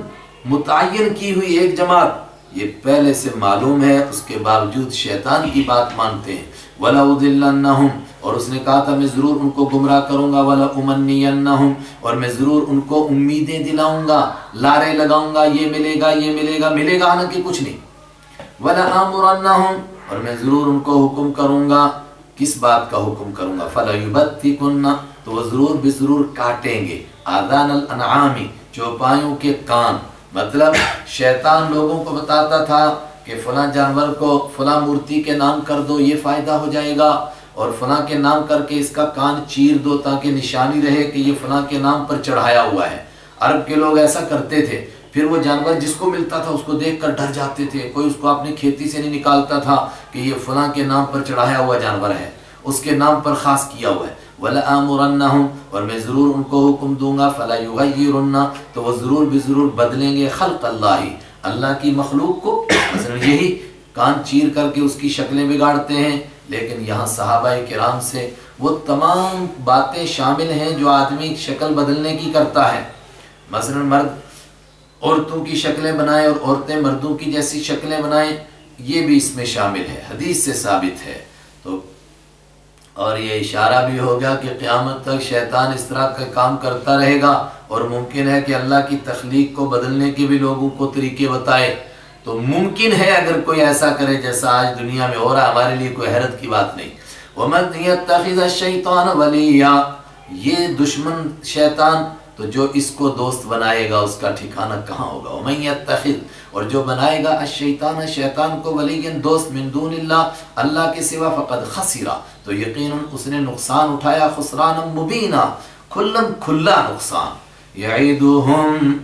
متعین کی ہوئی ایک جماعت، یہ پہلے سے معلوم ہے، اس کے باوجود شیطان کی بات مانتے ہیں۔ وَلَأُضِلَّنَّهُمْ اور اس نے کہا تھا میں ضرور ان کو گمراہ کروں گا، وَلَا أُمَنِّيَنَّهُمْ، اور میں ضرور ان کو امیدیں دلاؤں گا، لارے لگاؤں گا، یہ ملے گا یہ ملے گا، ملے گا حالانکہ کچھ نہیں، وَلَا آمُرَنَّهُمْ، اور میں ضرور ان کو حکم کروں گا، کس بات کا حکم کروں گا، فَلَا يُبَتِّكُنَّ، تو وہ ضرور بضرور کاٹیں گے، آذان الانعام، چوپایوں کے کان، مطلب شیطان لوگوں کو بتاتا تھا کہ فلاں جانور کو فلاں مورتی کے نام کر دو یہ فائدہ ہو جائے گا، اور فلاں کے نام کر کے اس کا کان چیر دو تاکہ نشانی رہے کہ یہ فلاں کے نام پر چڑھایا ہوا ہے۔ عرب کے لوگ ایسا کرتے تھے، پھر وہ جانور جس کو ملتا تھا اس کو دیکھ کر ڈر جاتے تھے، کوئی اس کو اپنی کھیتی سے نہیں نکالتا تھا کہ یہ فلاں کے نام پر چڑھایا ہوا جانور ہے، اس کے نام پر خاص کیا ہوا ہے۔ وَلَآمُرَنَّهُمْ، اور میں ضرور ان کو حکم دوں گا، فَلَا يُغَيِّرُنَّ، تو وہ ضرور بضرور بدلیں گے، خلق اللہ، اللہ کی مخلوق کو، مثلا یہی کان چیر کر کے اس کی شکلیں بگاڑتے ہیں، لیکن یہاں صحابہ کرام سے وہ تمام باتیں شامل ہیں جو آدمی شکل بدلنے کی کرتا ہے، مثلا مرد عورتوں کی شکلیں بنائیں اور عورتیں مردوں کی جیسی شکلیں بنائیں، یہ بھی اس میں شامل ہے، حدیث سے ثابت ہے۔ تو اور یہ اشارہ بھی ہو گیا کہ قیامت تک شیطان اس طرح کا کام کرتا رہے گا، اور ممکن ہے کہ اللہ کی تخلیق کو بدلنے کے بھی لوگوں کو طریقے بتائے۔ تو ممکن ہے اگر کوئی ایسا کرے جیسا آج دنیا میں ہو رہا ہے، ہمارے لیے کوئی حیرت کی بات نہیں۔ وَمَنْ يَتَّخِذَ الشَّيْطَانَ وَلِيًّا، یہ دشمن شیطان تو جو اس کو دوست بنائے گا اس کا ٹھکانہ کہاں ہوگا۔ وَمَنْ يَتَّخِذ، اور جو بنائے گا الشیطان شیطان کو ولیًا دوست من دون اللہ اللہ کے سوا، فقد خسرا، تو یقیناً اس نے نقصان اٹھایا، خسرانا مبینہ، کھلم کھلا نقصان۔ یعیدہم،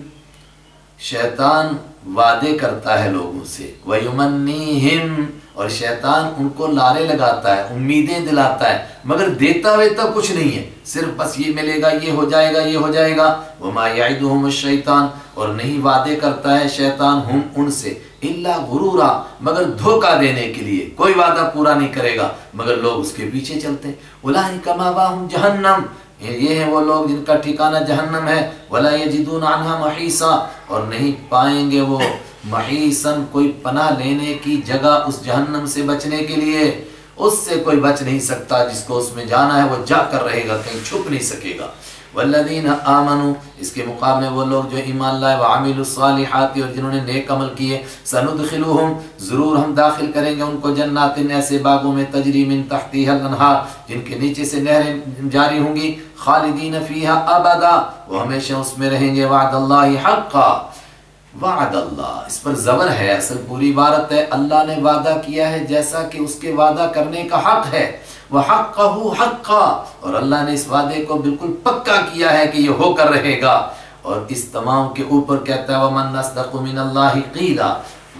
شیطان وعدے کرتا ہے لوگوں سے، وَيُمَنِّيهِمْ، اور شیطان ان کو لارے لگاتا ہے، امیدیں دلاتا ہے، مگر دیتا ویتا کچھ نہیں ہے، صرف بس یہ ملے گا، یہ ہو جائے گا، یہ ہو جائے گا۔ وَمَا يَعِدُهُمُ الشَّيْطَانُ، اور نہیں وعدے کرتا ہے شیطان ہم ان سے، إِلَّا غُرُورًا، مگر دھوکہ دینے کے لیے، کوئی وعدہ پورا نہیں کرے گا مگر لوگ اس کے پیچھے چلتے ہیں۔ أُولَٰئِكَ مَأْوَاهُمْ جَهَنَّمُ، یہ ہیں وہ لوگ جن کا ٹھکانہ جہنم ہے۔ وَلَا يَجِدُونَ عَنْهَا مَحِيصًا، اور نہیں پائیں گے وہ محیصاً کوئی پناہ لینے کی جگہ اس جہنم سے بچنے کے لیے، اس سے کوئی بچ نہیں سکتا، جس کو اس میں جانا ہے وہ جا کر رہے گا، کہیں چھپ نہیں سکے گا۔ والذین آمنوا، اس کے مقابلے وہ لوگ جو ایمان لائے، وعملوا الصالحات، اور جنہوں نے نیک عمل کیے، سندخلوہم، ضرور ہم داخل کریں گے ان کو، جنات، ایسے باغوں میں، تجری من تحتها الانہار، جن کے نیچے سے نہریں جاری ہوں گی، خالدین فیہا ابدا، وہ ہمیشہ اس میں رہیں گے، وعد اللہ حقا، وعد اللہ، اس پر زبر ہے، اصل پوری عبارت ہے اللہ نے وعدہ کیا ہے جیسا کہ اس کے وعدہ کرنے کا حق ہے، وَحَقَّهُ حَقًّا، اور اللہ نے اس وعدے کو بالکل پکا کیا ہے کہ یہ ہو کر رہے گا۔ اور اس تمام کے اوپر کہتا ہے وَمَنْ أَصْدَقُ مِنَ اللَّهِ قِيلًا،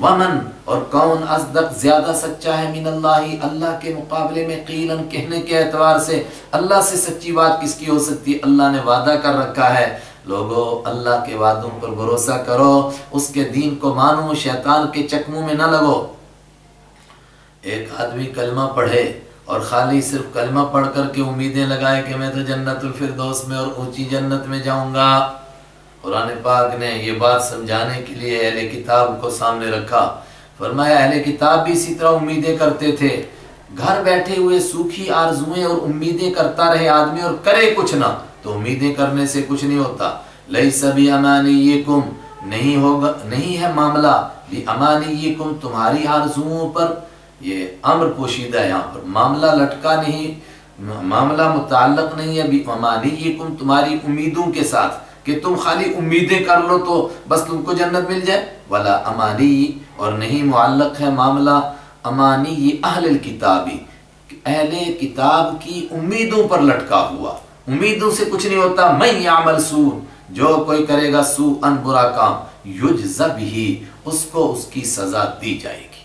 وَمَنْ، اور کون اصدق زیادہ سچا ہے، من اللہ، اللہ کے مقابلے میں، قیلاً کہنے کے اعتبار سے، اللہ سے سچی بات کس کی ہو سکتی ہے، اللہ نے وعدہ کر رکھا ہے۔ لوگو اللہ کے وعدوں پر بھروسہ کرو، اس کے دین کو مانو، شیطان کے چکموں میں نہ لگو۔ ایک آدمی کلمہ پڑھے اور خالی صرف کلمہ پڑھ کر کے امیدیں لگائے کہ میں تو جنت الفردوس میں اور اونچی جنت میں جاؤں گا۔ قرآن پاک نے یہ بات سمجھانے کے لیے اہل کتاب کو سامنے رکھا، فرمایا اہل کتاب بھی اسی طرح امیدیں کرتے تھے، گھر بیٹھے ہوئے سوکھی آرزویں اور امیدیں کرتا رہے آدمی اور کرے کچھ نہ، تو امیدیں کرنے سے کچھ نہیں ہوتا۔ لیس بِأَمَانِيِّكُمْ، نہیں ہوگا، نہیں ہے معاملہ، بِأَمَانِيِّكُمْ، تمہاری آرزوؤں پر، یہ امر پوشیدہ ہے یہاں پر، معاملہ لٹکا نہیں، معاملہ متعلق نہیں ہے بِأَمَانِيِّكُمْ، تمہاری امیدوں کے ساتھ، کہ تم خالی امیدیں کر لو تو بس تم کو جنت مل جائے، ولا امانی، اور نہیں معلق ہے معاملہ امانی اہل الکتابی، اہل کتاب کی امیدوں پر لٹکا ہوا، امیدوں سے کچھ نہیں ہوتا۔ من یعمل سوء، جو کوئی کرے گا سوء برا کام، یجز بہ، اس کو اس کی سزا دی جائے گی۔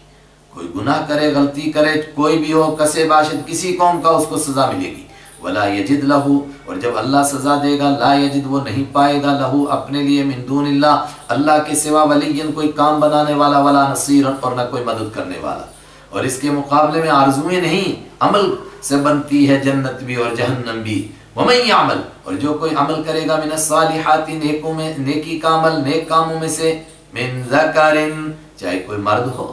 کوئی گناہ کرے، غلطی کرے، کوئی بھی ہو، کسے باشد کسی قوم کا، اس کو سزا ملے گی۔ ولا یجد لہو، اور جب اللہ سزا دے گا، لا یجد، وہ نہیں پائے گا، لہو اپنے لیے، من دون اللہ، اللہ کے سوا، ولیًا کوئی کام بنانے والا، ولا نصیرا، اور نہ کوئی مدد کرنے والا۔ اور اس کے مقابلے میں آرزویں نہیں، عمل سے بنتی ہے جنت بھی اور جہنم بھی۔ ومن یعمل، اور جو کوئی عمل کرے گا، من الصالحات، نیکوں میں، نیکی کا عمل، نیک کاموں میں سے، من ذکر، چاہے کوئی مرد ہو،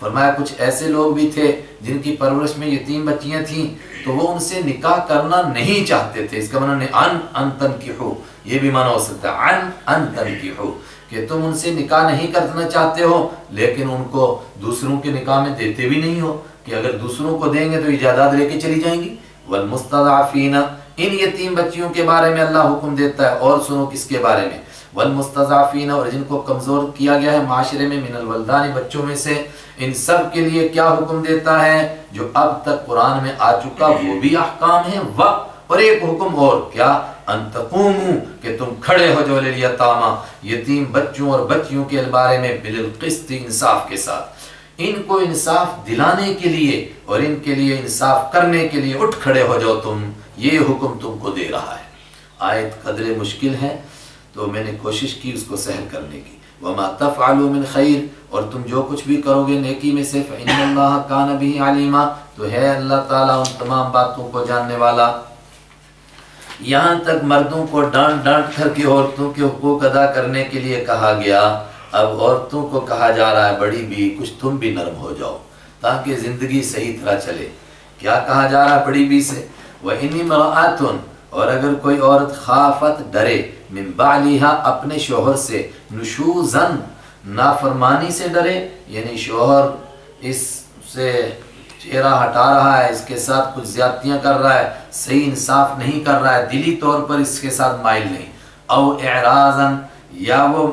فرمایا کچھ ایسے لوگ بھی تھے جن کی پرورش میں یتیم بچیاں تھیں تو وہ ان سے نکاح کرنا نہیں چاہتے تھے. اس کا معنی ان تنکحو، یہ بھی معنی ہو سکتا ہے ان تنکحو، کہ تم ان سے نکاح نہیں کرنا چاہتے ہو لیکن ان کو دوسروں کے نکاح میں دیتے بھی نہیں ہو کہ اگر دوسروں کو دیں گے تو ایجادات لے کے چلی جائیں گی. والمستضعفین، ان یتیم بچیوں کے بارے میں اللہ حکم دیتا ہے. اور سنو کس کے بارے میں؟ والمستضعفین، اور جن کو کمزور کیا گیا ہے معاشرے میں، من الولدان، بچوں میں سے. ان سب کے لیے کیا حکم دیتا ہے جو اب تک قرآن میں آ چکا وہ بھی احکام ہیں. اور ایک حکم اور کیا؟ ان تقوموا، کہ تم کھڑے ہو جو لیتاما، یتیم بچوں اور بچیوں کے بارے میں، بالقسط، انصاف کے ساتھ. ان کو انصاف دلانے کے لیے اور ان کے لیے انصاف کرنے کے لیے اٹھ کھڑے ہو جاؤ تم، یہ حکم تم کو دے رہا ہے. آیت قدر مشکل ہے تو میں نے کوشش کی اس کو سہل کرنے کی. وما تفعلوا من خیر، اور تم جو کچھ بھی کرو گے نیکی میں سے، فإن اللہ کان بہ علیما، تو ہے اللہ تعالیٰ ان تمام باتوں کو جاننے والا. یہاں تک مردوں کو ڈانٹ ڈانٹ کر کے عورتوں کے حقوق ادا کرنے کے لیے کہا گیا. اب عورتوں کو کہا جا رہا ہے بڑی بھی کچھ تم بھی نرم ہو جاؤ تاکہ زندگی صحیح طرح چلے. کیا کہا جا رہا ہے بڑی بھی سے؟ وَإِنِ امْرَأَةٌ، اور اگر کوئی عورت خافت ڈرے، من بعلیہا، اپنے شوہر سے، نشوزن، نافرمانی سے ڈرے، یعنی شوہر اس سے چہرہ ہٹا رہا ہے، اس کے ساتھ کچھ زیادتیاں کر رہا ہے، صحیح انصاف نہیں کر رہا ہے، دلی طور پر اس کے ساتھ مائل نہیں. او اعراضن، یا وہ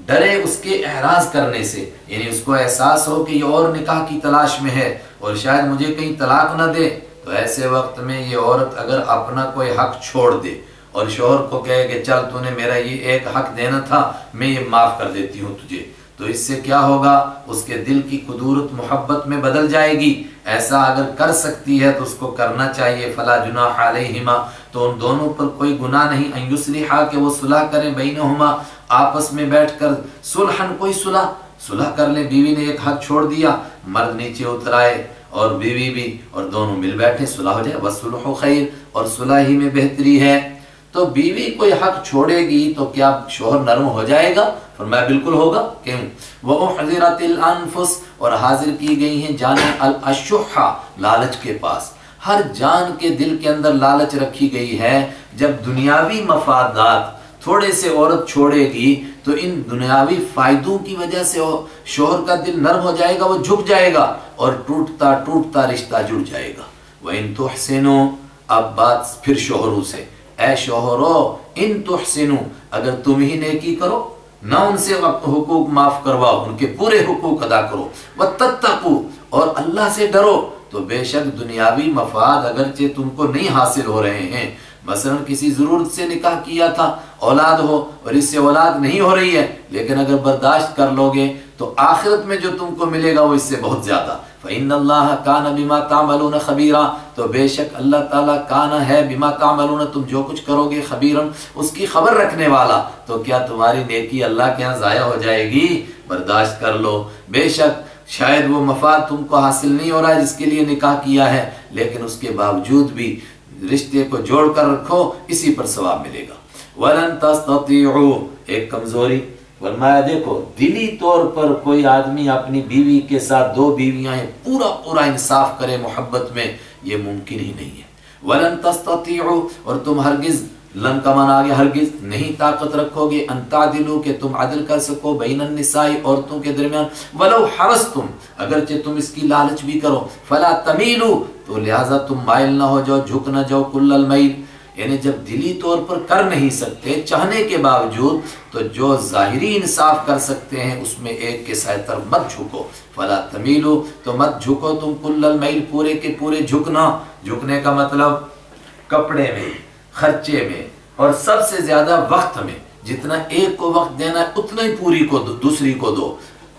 ڈرے اس کے اعراض کرنے سے، یعنی اس کو احساس ہو کہ یہ اور نکاح کی تلاش میں ہے اور شاید مجھے کہیں طلاق نہ دے، تو ایسے وقت میں یہ عورت اگر اپنا کوئی حق چھوڑ دے اور شوہر کو کہے کہ چل تو نے میرا یہ ایک حق دینا تھا، میں یہ معاف کر دیتی ہوں تجھے، تو اس سے کیا ہوگا؟ اس کے دل کی قدورت محبت میں بدل جائے گی. ایسا اگر کر سکتی ہے تو اس کو کرنا چاہیے. فلا جناح علیہما، تو ان دونوں پر کوئی گناہ نہیں، ان یصلحا، کہ وہ صلح کریں، بینہما، آپس میں بیٹھ کر، صلحن، کوئی صلح کر لیں. بیوی نے ایک حق چھوڑ دیا، مرد نیچے اتر آئے اور بیوی بھی، اور دونوں مل بیٹھے، صلح ہو جائے. والصلح خیر، اور صلح ہی میں بہتری ہے. تو بیوی کوئی حق چھوڑے گی تو کیا شوہر نرم ہو جائے گا؟ فرمایا بالکل ہوگا. کیوں؟ وَأُحْضِرَتِ الْأَنفُسِ، اور حاضر کی گئی ہیں جانیں، الشح، لالچ کے پاس. ہر جان کے دل کے اندر لالچ رکھی گئی ہے. جب دنیاوی مفادات تھوڑے سے عورت چھوڑے گی تو ان دنیاوی فائدوں کی وجہ سے شوہر کا دل نرم ہو جائے گا، وہ جھک جائے گا اور ٹوٹتا ٹوٹتا رشتہ جڑ جائے گا. وَإِن تُحْسِنُوا، اب بات پھر شوہروں سے، اے شوہرو، ان تحسنوا، اگر تم ہی نیکی کرو، نہ ان سے حقوق معاف کرواؤ، ان کے پورے حقوق ادا کرو، وَتَتَّقُوا، اور اللہ سے ڈرو، تو بے شک دنیاوی مفاد اگرچہ تم کو نہیں حاصل ہو رہے ہیں، مثلا کسی ضرورت سے نکاح کیا تھا، اولاد ہو اور اس سے اولاد نہیں ہو رہی ہے، لیکن اگر برداشت کر لو گے تو آخرت میں جو تم کو ملے گا وہ اس سے بہت زیادہ. فَإِنَّ اللَّهَ كَانَ بِمَا تَعْمَلُونَ خَبِيرًا، تو بے شک اللہ تعالیٰ کانا ہے، بما تعملون، تم جو کچھ کرو گے، خبیرن، اس کی خبر رکھنے والا. تو کیا تمہاری نیکی اللہ کے ہاں ضائع ہو جائے گی؟ برداشت کر لو. بے شک شاید وہ مفاد تم کو حاصل نہیں ہو رہا ہے جس کے لیے نکاح کیا ہے، لیکن اس کے باوجود بھی رشتے کو جوڑ کر رکھو، اسی پر ثواب ملے گا. وَلَن تَسْتَطِيعُوا، ایک کمزوری. فرمایا دیکھو، دلی طور پر کوئی آدمی اپنی بیوی کے ساتھ، دو بیویاں ہیں، پورا انصاف کرے محبت میں، یہ ممکن ہی نہیں ہے. وَلَن تَسْتَطِيعُوا، اور تم ہرگز، لن کا معنی آگے ہرگز، نہیں طاقت رکھو گے، ان تعدلوا، کہ تم عدل کر سکو، بین النساء، عورتوں کے درمیان، ولو حرصتم، اگرچہ تم اس کی لالچ بھی کرو، فلا تمیلوا، تو لہذا تم مائل نہ ہو جاؤ، جھک نہ جاؤ، کل المیل، یعنی جب دلی طور پر کر نہیں سکتے چاہنے کے باوجود، تو جو ظاہری انصاف کر سکتے ہیں اس میں ایک کے سائے طرف مت جھکو. فلا تمیلوا، تو مت جھکو تم، کل المیل، پورے کے پورے جھکنا. جھکنے کا مطلب کپڑے میں، خرچے میں، اور سب سے زیادہ وقت میں. جتنا ایک کو وقت دینا ہے اتنا ہی پوری کو دو، دوسری کو دو.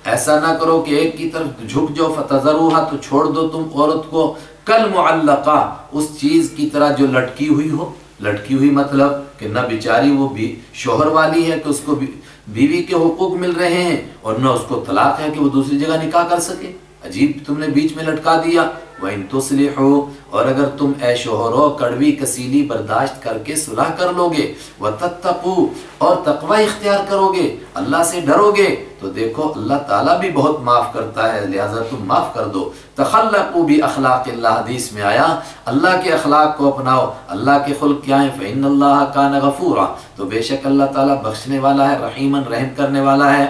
ایسا نہ کرو کہ ایک کی طرف جھک جاؤ، فتذروها، تو چھوڑ دو تم عورت کو، کل معلقہ، اس چیز کی طرح جو لٹکی ہوئی ہو. لٹکی ہوئی مطلب کہ نہ بیچاری وہ بھی شوہر والی ہے کہ اس کو بیوی کے حقوق مل رہے ہیں، اور نہ اس کو طلاق ہے کہ وہ دوسری جگہ نکاح کر سکے. عجیب تم نے بیچ میں لٹکا دیا۔ وَإِن تُصْلِحُوا، اور اگر تم اے شوہرو کڑوی کسیلی برداشت کر کے صلح کر لو گے، وَتَتَّقُوا، اور تقوی اختیار کرو گے، اللہ سے ڈرو گے، تو دیکھو اللہ تعالیٰ بھی بہت معاف کرتا ہے، لہذا تم معاف کر دو۔ تَخَلَّقُوا بِأَخْلَاقِ اللَّهِ، حدیث میں آیا اللہ کے اخلاق کو اپناؤ۔ اللہ کے خلق کیا ہیں؟ فَإِنَّ اللَّهَ كَانَ غَفُورًا، تو بے شک اللہ تعالیٰ بخشنے والا ہے، رحیماً رحم کرنے والا ہے۔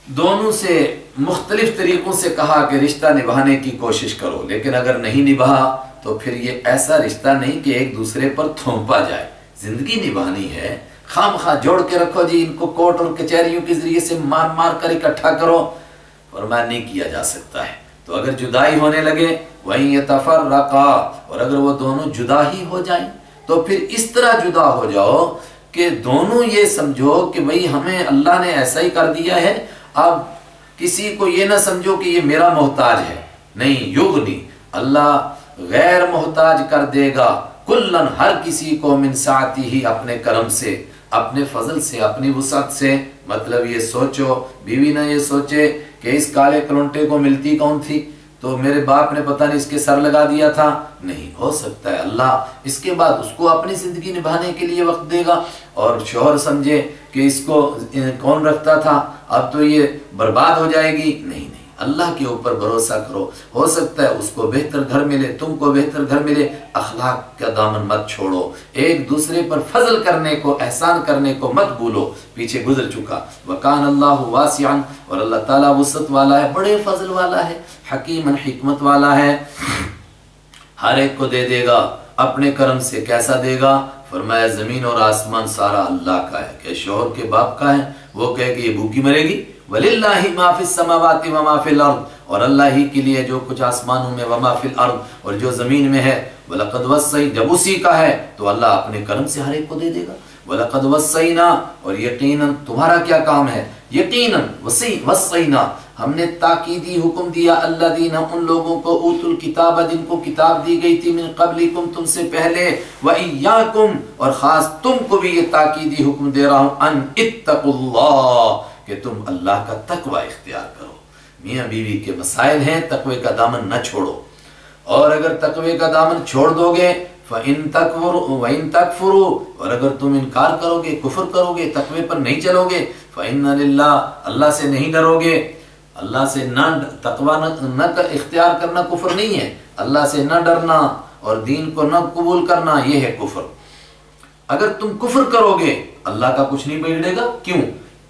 دونوں سے مختلف طریقوں سے کہا کہ رشتہ نبھانے کی کوشش کرو، لیکن اگر نہیں نبھا تو پھر یہ ایسا رشتہ نہیں کہ ایک دوسرے پر تھوپا جائے۔ زندگی نبھانی ہے، خام خواہ جوڑ کے رکھو جی، ان کو کورٹ اور کچہریوں کے ذریعے سے مار مار کر اکٹھا کرو، فرمایا نہیں کیا جا سکتا ہے۔ تو اگر جدائی ہونے لگے وہیں یتفرقا، اور اگر وہ دونوں جدا ہی ہو جائیں تو پھر اس طرح جدا ہو جاؤ کہ دونوں یہ سمجھو کہ بھئی ہمیں اللہ نے ایسا ہی کر دیا ہے، اب کسی کو یہ نہ سمجھو کہ یہ میرا محتاج ہے، نہیں، یغنی، اللہ غیر محتاج کر دے گا، کلن، ہر کسی کو، من سعتی ہی، اپنے کرم سے، اپنے فضل سے، اپنی وسعت سے۔ مطلب یہ سوچو، بیوی نہ یہ سوچے کہ اس کالے کلونٹے کو ملتی کون تھی تو میرے باپ نے پتہ نہیں اس کے سر لگا دیا تھا، نہیں، ہو سکتا ہے اللہ اس کے بعد اس کو اپنی زندگی نبھانے کے لیے وقت دے گا، اور شوہر سمجھے کہ اس کو کون رکھتا تھا، اب تو یہ برباد ہو جائے گی، نہیں، اللہ کے اوپر بھروسہ کرو، ہو سکتا ہے اس کو بہتر گھر ملے، تم کو بہتر گھر ملے۔ اخلاق کا دامن مت چھوڑو، ایک دوسرے پر فضل کرنے کو، احسان کرنے کو مت بھولو، پیچھے گزر چکا۔ وَكَانَ اللَّهُ وَاسِعًا، اور اللہ تعالیٰ وسعت والا ہے، بڑے فضل والا ہے، حکیماً، حکمت والا ہے، ہر ایک کو دے دے گا اپنے کرم سے۔ کیسا دے گا؟ فرمایا زمین اور آسمان سارا اللہ کا ہے۔ کہ شوہر کے باپ کا ہے، وہ کہے کہ یہ بھوکی مرے گی، وَلِلَّهِ مَا فِي السَّمَاوَاتِ وَمَا فِي الْأَرْضِ، اور اللہ ہی کے لیے جو کچھ آسمانوں میں، وَمَا فِي الْأَرْضِ، اور جو زمین میں ہے، وَلَقَدْ وَصَّيْنَا، جب اسی کا ہے تو اللہ اپنے کرم سے ہر ایک کو دے دے گا۔ وَلَقَدْ وَصَّيْنَا، اور یقیناً تمہارا کیا کام ہے، یقیناً وَصَّيْنَا، ہم نے تاکیدی حکم دیا، الذین، ان لوگوں کو، اوتوا الکتاب، جن کو کتاب دی گئی تھی، من قبلکم، تم سے پہلے، وَإِيَّاكُمْ، اور خاص تم کو بھی یہ تاکیدی حکم دے رہا ہوں، ان اتقوا اللہ، کہ تم اللہ کا تقوی اختیار کرو۔ میاں بیوی کے مسائل ہیں، تقوی کا دامن نہ چھوڑو، اور اگر تقوی کا دامن چھوڑ دو گے، فَإِن تَكْفُرُوا وَإِن تَكْفُرُوا، اور اگر تم انکار کرو گے، کفر کرو گے، تقوی پر نہیں چلو گے، فَإِنَّ لِلَّهِ، اللہ سے نہیں ڈرو گے، اللہ سے نہ تقوی نہ اختیار کرنا کفر نہیں ہے، اللہ سے نہ ڈرنا اور دین کو نہ قبول کرنا یہ ہے کفر۔ اگر تم کفر کرو گے اللہ کا کچھ نہیں بگڑے گا، کیوں؟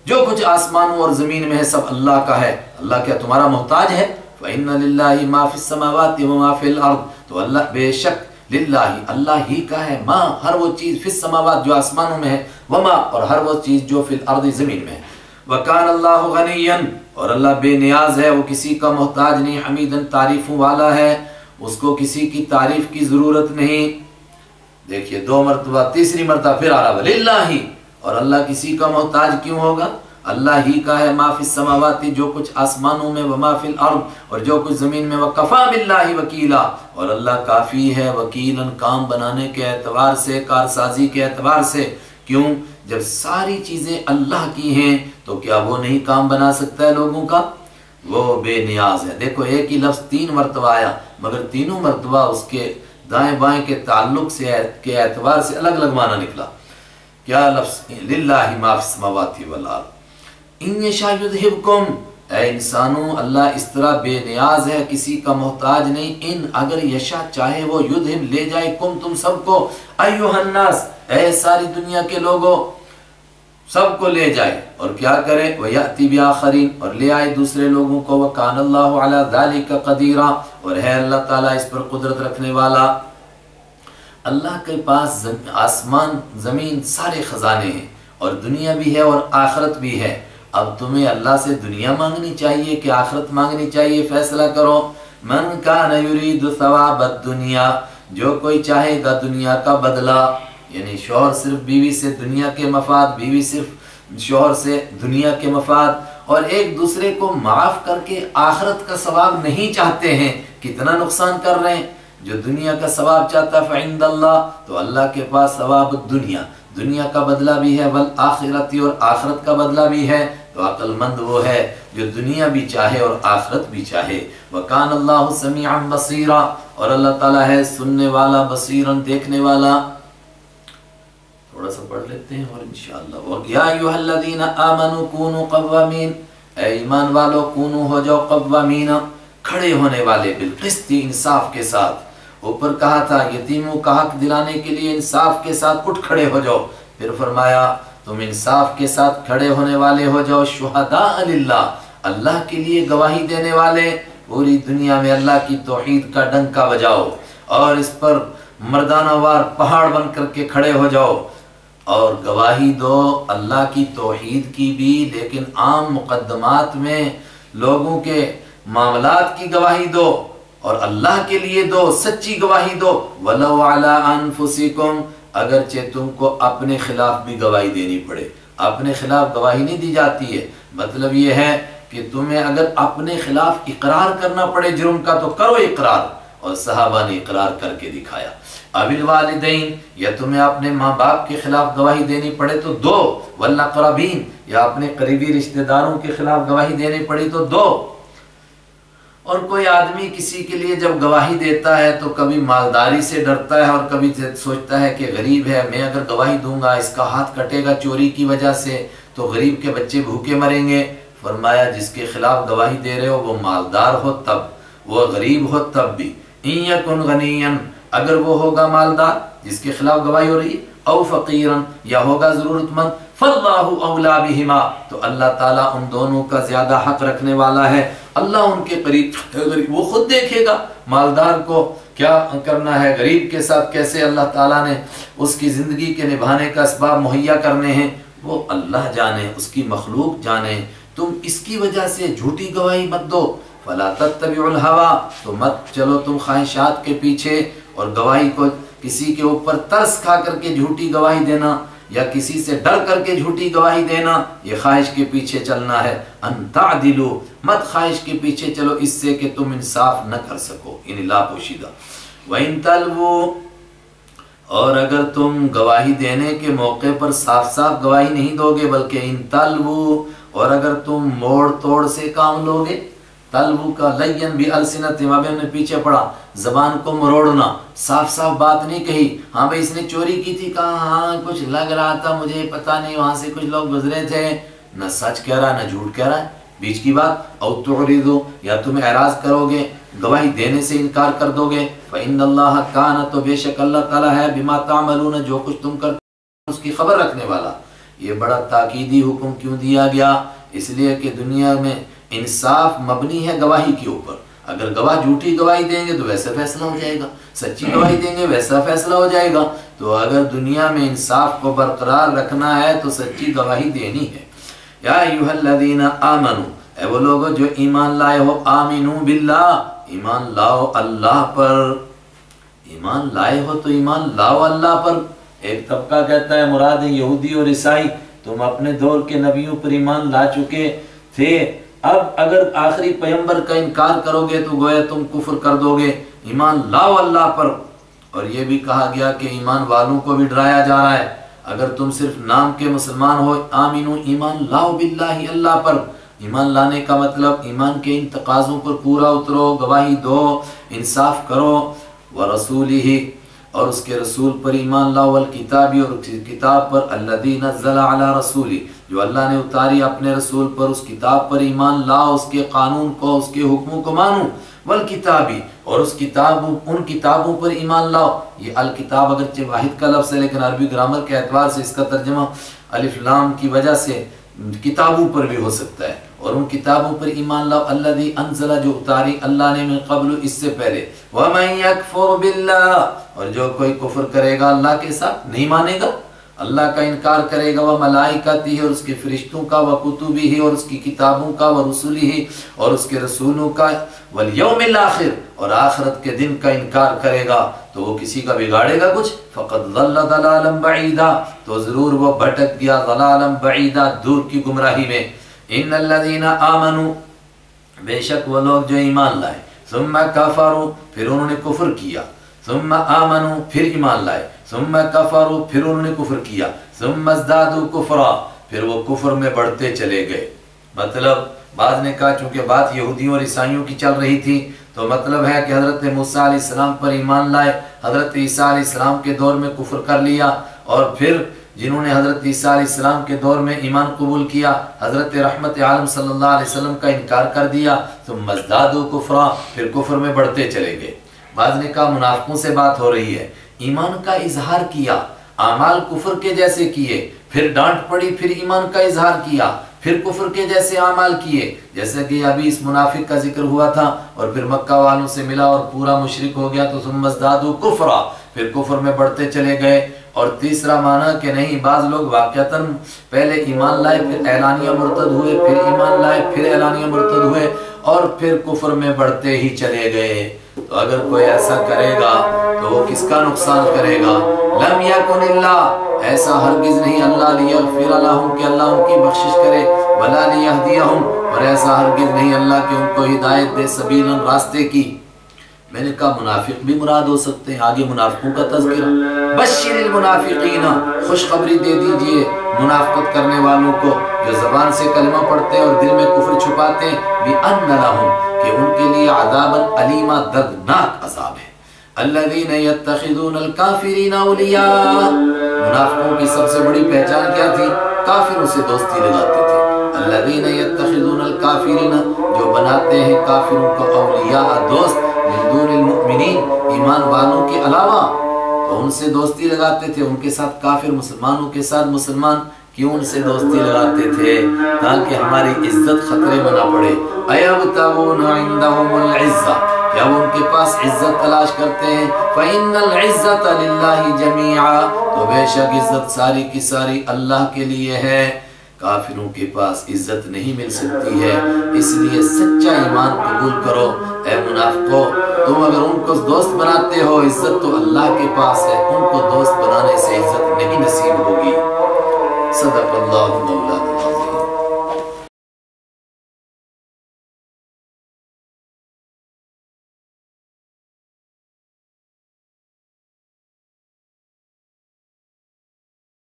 جو کچھ آسمانوں اور زمین میں ہے سب اللہ کا ہے، اللہ کیا تمہارا محتاج ہے؟ فَإِنَّ لِلَّهِ مَا فِي السَّمَاوَاتِ وَمَا فِي الْأَرْضِ، تو اللہ بے شک للہ، اللہ ہی کا ہے، ما، ہر وہ چیز، فی السماوات، جو آسمانوں میں ہے، وما، اور ہر وہ چیز جو فی الارض، زمین میں ہے۔ وَكَانَ اللَّهُ غَنِيًّا، اور اللہ بے نیاز ہے، وہ کسی کا محتاج نہیں، حمیداً، تعریفوں والا ہے، اس کو کسی کی تعریف کی ضرورت نہیں۔ دیکھیے 2 مرتبہ، تیسری مرتبہ پھر آ رہا للہ، اور اللہ کسی کا محتاج کیوں ہوگا؟ اللہ ہی کا ہے، ما فی السماوات، جو کچھ آسمانوں میں، وما فی الارض، اور جو کچھ زمین میں، وکفا باللہ وکیلا، اور اللہ کافی ہے وکیلاً، کام بنانے کے اعتبار سے، کارسازی کے اعتبار سے۔ کیوں؟ جب ساری چیزیں اللہ کی ہیں تو کیا وہ نہیں کام بنا سکتا ہے لوگوں کا؟ وہ بے نیاز ہے۔ دیکھو ایک ہی لفظ 3 مرتبہ آیا، مگر تینوں مرتبہ اس کے دائیں بائیں کے تعلق سے، کے اعتبار سے الگ الگ معنی نکلا۔ کیا لفظ؟ للہ ما فی السماوات والارض، ان یشاء یذہبکم، اے انسانوں اللہ اس طرح بے نیاز ہے، کسی کا محتاج نہیں، ان، اگر یشاء چاہے وہ، یذہب، لے جائے، کم، تم سب کو، ایھا الناس، اے ساری دنیا کے لوگوں، سب کو لے جائے، اور کیا کرے؟ وَيَأْتِ بِآخَرِينَ، اور لے آئے دوسرے لوگوں کو، وَكَانَ اللَّهُ عَلَى ذَلِكَ قَدِيرًا، اور ہے اللہ تعالیٰ اس پر قدرت رکھنے والا۔ اللہ کے پاس آسمان زمین سارے خزانے ہیں، اور دنیا بھی ہے اور آخرت بھی ہے۔ اب تمہیں اللہ سے دنیا مانگنی چاہیے کہ آخرت مانگنی چاہیے؟ فیصلہ کرو۔ مَنْ كَانَ يُرِيدُ ثَوَابَ الدُّنْيَا، جو کوئی چاہے گا دنیا کا بدلہ، یعنی شوہر صرف بیوی سے دنیا کے مفاد، بیوی صرف شوہر سے دنیا کے مفاد، اور ایک دوسرے کو معاف کر کے آخرت کا ثواب نہیں چاہتے ہیں، کتنا نقصان کر رہے ہیں۔ جو دنیا کا ثواب چاہتا ہے فعند اللہ، تو اللہ کے پاس ثواب الدنیا، دنیا کا بدلہ بھی ہے، والآخرت، اور آخرت کا بدلہ بھی ہے۔ تو عقل مند وہ ہے جو دنیا بھی چاہے اور آخرت بھی چاہے۔ وَكَانَ اللَّهُ سَمِيعًا بَصِيرًا، اور اللہ تعالیٰ ہے سننے والا، بصیراً دیکھنے والا۔ تھوڑا سا پڑھ لیتے ہیں اور انشاءاللہ۔ وَيَا أَيُّهَا الَّذِينَ آمَنُوا كُونُوا قَوَّامِينَ، اے ایمان والو، کونو ہو جاؤ قوامین، کھڑے ہونے والے، بالقسط، انصاف کے ساتھ۔ اوپر کہا تھا یتیموں کا حق دلانے کے لیے انصاف کے ساتھ اٹھ کھڑے ہو جاؤ، پھر فرمایا تم انصاف کے ساتھ کھڑے ہونے والے ہو جاؤ، شہداء للہ، اللہ کے لیے گواہی دینے والے، پوری دنیا میں اللہ کی توحید کا ڈنکا بجاؤ اور اس پر مردانہ وار پہاڑ بن کر کے کھڑے ہو جاؤ اور گواہی دو اللہ کی توحید کی بھی، لیکن عام مقدمات میں لوگوں کے معاملات کی گواہی دو اور اللہ کے لیے دو، سچی گواہی دو۔ وَلَوْ عَلَىٰ أَنفُسِكُمْ، اگرچہ تم کو اپنے خلاف بھی گواہی دینی پڑے۔ اپنے خلاف گواہی نہیں دی جاتی ہے، مطلب یہ ہے کہ تمہیں اگر اپنے خلاف اقرار کرنا پڑے جرم کا تو کرو اقرار، اور صحابہ نے اقرار کر کے دکھایا۔ ابل والدین، یا تمہیں اپنے ماں باپ کے خلاف گواہی دینی پڑے تو دو، والاقربین، یا اپنے قریبی رشتہ داروں کے خلاف گواہی دینی پڑی تو دو۔ اور کوئی آدمی کسی کے لیے جب گواہی دیتا ہے تو کبھی مالداری سے ڈرتا ہے اور کبھی سوچتا ہے کہ غریب ہے، میں اگر گواہی دوں گا اس کا ہاتھ کٹے گا چوری کی وجہ سے تو غریب کے بچے بھوکے مریں گے۔ فرمایا جس کے خلاف گواہی دے رہے ہو وہ مالدار ہو تب، وہ غریب ہو تب بھی۔ ان یکن غنیا، اگر وہ ہوگا مالدار جس کے خلاف گواہی ہو رہی ہے، او فقیرا، یا ہوگا ضرورت مند، فاللہ اولا بہما، تو اللہ تعالیٰ ان دونوں کا زیادہ حق رکھنے والا ہے، اللہ ان کے قریب، وہ خود دیکھے گا مالدار کو کیا کرنا ہے، غریب کے ساتھ کیسے اللہ تعالیٰ نے اس کی زندگی کے نبھانے کا اسباب مہیا کرنے ہیں، وہ اللہ جانے، اس کی مخلوق جانے۔ تم اس کی وجہ سے جھوٹی گواہی مت دو، فلا تتبعوا الہوا، تو مت چلو تم خواہشات کے پیچھے اور گواہی کو کسی کے اوپر ترس کھا کر کے جھوٹی گواہی دینا یا کسی سے ڈر کر کے جھوٹی گواہی دینا، یہ خواہش کے پیچھے چلنا ہے۔ ان تعدلوا، مت خواہش کے پیچھے چلو اس سے کہ تم انصاف نہ کر سکو، یعنی لا پوشیدہ۔ وَإِن تَلْوُوا، اور اگر تم گواہی دینے کے موقع پر صاف صاف گواہی نہیں دو گے بلکہ ان تلوو، اور اگر تم موڑ توڑ سے کام لوگے، تلوو کا لین بھی السنت، ابھی ہم نے پیچھے پڑھا، زبان کو مروڑنا، صاف صاف بات نہیں کہی، ہاں بھئی اس نے چوری کی تھی، کہا ہاں کچھ لگ رہا تھا مجھے پتہ نہیں، وہاں سے کچھ لوگ گزرے تھے، نہ سچ کہہ رہا ہے نہ جھوٹ کہہ رہا ہے، بیچ کی بات۔ او تعرضوا، یا تم اعراض کرو گے، گواہی دینے سے انکار کر دو گے، فإن اللہ کان، تو بے شک اللہ تعالیٰ ہے، بما تعملون، جو کچھ تم کرتے اس کی خبر رکھنے والا۔ یہ بڑا تاکیدی حکم کیوں دیا گیا؟ اس لیے کہ دنیا میں انصاف مبنی ہے گواہی کے اوپر، اگر گواہ جھوٹی گواہی دیں گے تو ویسا فیصلہ ہو جائے گا، سچی گواہی دیں گے ویسا فیصلہ ہو جائے گا، تو اگر دنیا میں انصاف کو برقرار رکھنا ہے تو سچی گواہی دینی ہے۔ یا ایھا الذین آمنوا، اے وہ لوگ جو ایمان لائے ہو، آمنو باللہ، ایمان لاؤ اللہ پر، ایمان لائے ہو تو ایمان لاؤ اللہ پر۔ ایک طبقہ کہتا ہے مراد یہودی اور عیسائی، تم اپنے دور کے نبیوں پر ایمان لا چکے تھے، اب اگر آخری پیغمبر کا انکار کرو گے تو گویا تم کفر کر دو گے، ایمان لاؤ اللہ پر۔ اور یہ بھی کہا گیا کہ ایمان والوں کو بھی ڈرایا جا رہا ہے، اگر تم صرف نام کے مسلمان ہو، آمینو، ایمان لاؤ باللہ، اللہ پر۔ ایمان لانے کا مطلب ایمان کے ان تقاضوں پر پورا اترو، گواہی دو، انصاف کرو، ورسولہ، اور اس کے رسول پر ایمان لاؤ، والکتابی، اور کتاب پر، الذی نزل علی رسولی، جو اللہ نے اتاری اپنے رسول پر، اس کتاب پر ایمان لاؤ، اس کے قانون کو، اس کے حکموں کو مانو، والکتابی، اور اس کتاب، ان کتابوں پر ایمان لاؤ۔ یہ الکتاب اگرچہ واحد کا لفظ ہے لیکن عربی گرامر کے اعتبار سے اس کا ترجمہ الف لام کی وجہ سے کتابوں پر بھی ہو سکتا ہے، اور ان کتابوں پر ایمان لاؤ، الذی انزل، جو اتاری اللہ نے، من قبل، اس سے پہلے، ومن یکفر باللہ، اور جو کوئی کفر کرے گا اللہ کے ساتھ، نہیں مانے گا، اللہ کا انکار کرے گا، وملائکتہ، اور اس کے فرشتوں کا، وکتبہ، اور اس کی کتابوں کا، ورسلہ، اور اس کے رسولوں کا، والیوم الاخر، اور آخرت کے دن کا انکار کرے گا، تو وہ کسی کا بگاڑے گا کچھ، فقد ضل ضلالا بعیدا، تو ضرور وہ بھٹک گیا ضلالا بعیدا، دور کی گمراہی میں۔ ان الذین آمنوا، بے شک وہ لوگ جو ایمان لائے، ثم کفروا، پھر انہوں نے کفر کیا، ثم آمنوا، پھر ایمان لائے، ثم کفروا، پھر انہوں نے کفر کیا، ثم ازدادوا کفرا، پھر وہ کفر میں بڑھتے چلے گئے، مطلب بعض نے کہا چونکہ بات یہودیوں اور عیسائیوں کی چل رہی تھی تو مطلب ہے کہ حضرت موسیٰ علیہ السلام پر ایمان لائے، حضرت عیسیٰ علیہ السلام کے دور میں کفر کر لیا، اور پھر جنہوں نے حضرت عیسیٰ علیہ السلام کے دور میں ایمان قبول کیا، حضرت رحمت عالم صلی اللہ علیہ وسلم کا انکار کر دیا، ثم ازدادوا کفرا، پھر کفر میں بڑھتے چلے گئے۔ بعض نے کہا منافقوں سے بات ہو رہی ہے، ایمان کا اظہار کیا، اعمال کفر کے جیسے کیے، پھر ڈانٹ پڑی، پھر ایمان کا اظہار کیا، پھر کفر کے جیسے اعمال کیے، جیسے کہ ابھی اس منافق کا ذکر ہوا تھا، اور پھر مکہ والوں سے ملا اور پورا مشرک ہو گیا، تو ثم ازدادوا کفرا، پھر کفر میں بڑھتے چلے گئے۔ اور تیسرا معنی کہ نہیں، بعض لوگ واقعتاً پہلے ایمان لائے، پھر اعلانیہ مرتد ہوئے، پھر ایمان لائے، پھر اعلانیہ مرتد ہوئے، اور پھر کفر میں بڑھتے ہی چلے گئے۔ تو اگر کوئی ایسا کرے گا تو وہ کس کا نقصان کرے گا؟ لم یکن اللہ، ایسا ہرگز نہیں اللہ لیغفر لہم کہ اللہ ان کی بخشش کرے، ولا لیہدیہم، اور ایسا ہرگز نہیں اللہ کہ ان کو ہدایت دے، سبیلاً راستے کی۔ میں نے کہا منافق بھی مراد ہو سکتے ہیں، آگے منافقوں کا تذکرہ، بشر المنافقین، خوشخبری دے دیجئے منافقت کرنے والوں کو جو زبان سے کلمہ پڑھتے ہیں اور دل میں کفر چھپاتے ہیں، بِأَنَّ لَهُمْ، کہ ان کے لیے عذاباً علیما، دردناک عذاب ہے۔ الذین یتخذون الکافرین اولیاء، منافقوں کی سب سے بڑی پہچان کیا تھی؟ کافروں سے دوستی لگاتے تھے۔ الذین یتخذون الکافرین، جو بناتے ہیں کافروں کو اولیاء، دوست، من دون المؤمنین، ایمان والوں کے علاوہ، تو ان سے دوستی لگاتے تھے، ان کے ساتھ کافر، مسلمانوں کے ساتھ مسلمان کیوں ان سے دوستی لگاتے تھے؟ تاکہ ہماری عزت خطرے میں نہ پڑے۔ ایبتغون عندهم العزہ، کیا وہ ان کے پاس عزت تلاش کرتے ہیں؟ فإن العزة للہ جميعا، تو بے شک عزت ساری کی ساری اللہ کے لیے ہے۔ کافروں کے پاس عزت نہیں مل سکتی ہے، اس لیے سچا ایمان قبول کرو۔ اے منافقو، تم اگر ان کو دوست بناتے ہو، عزت تو اللہ کے پاس ہے، ان کو دوست بنانے سے عزت نہیں نصیب ہوگی۔ صدق اللہ مولانا۔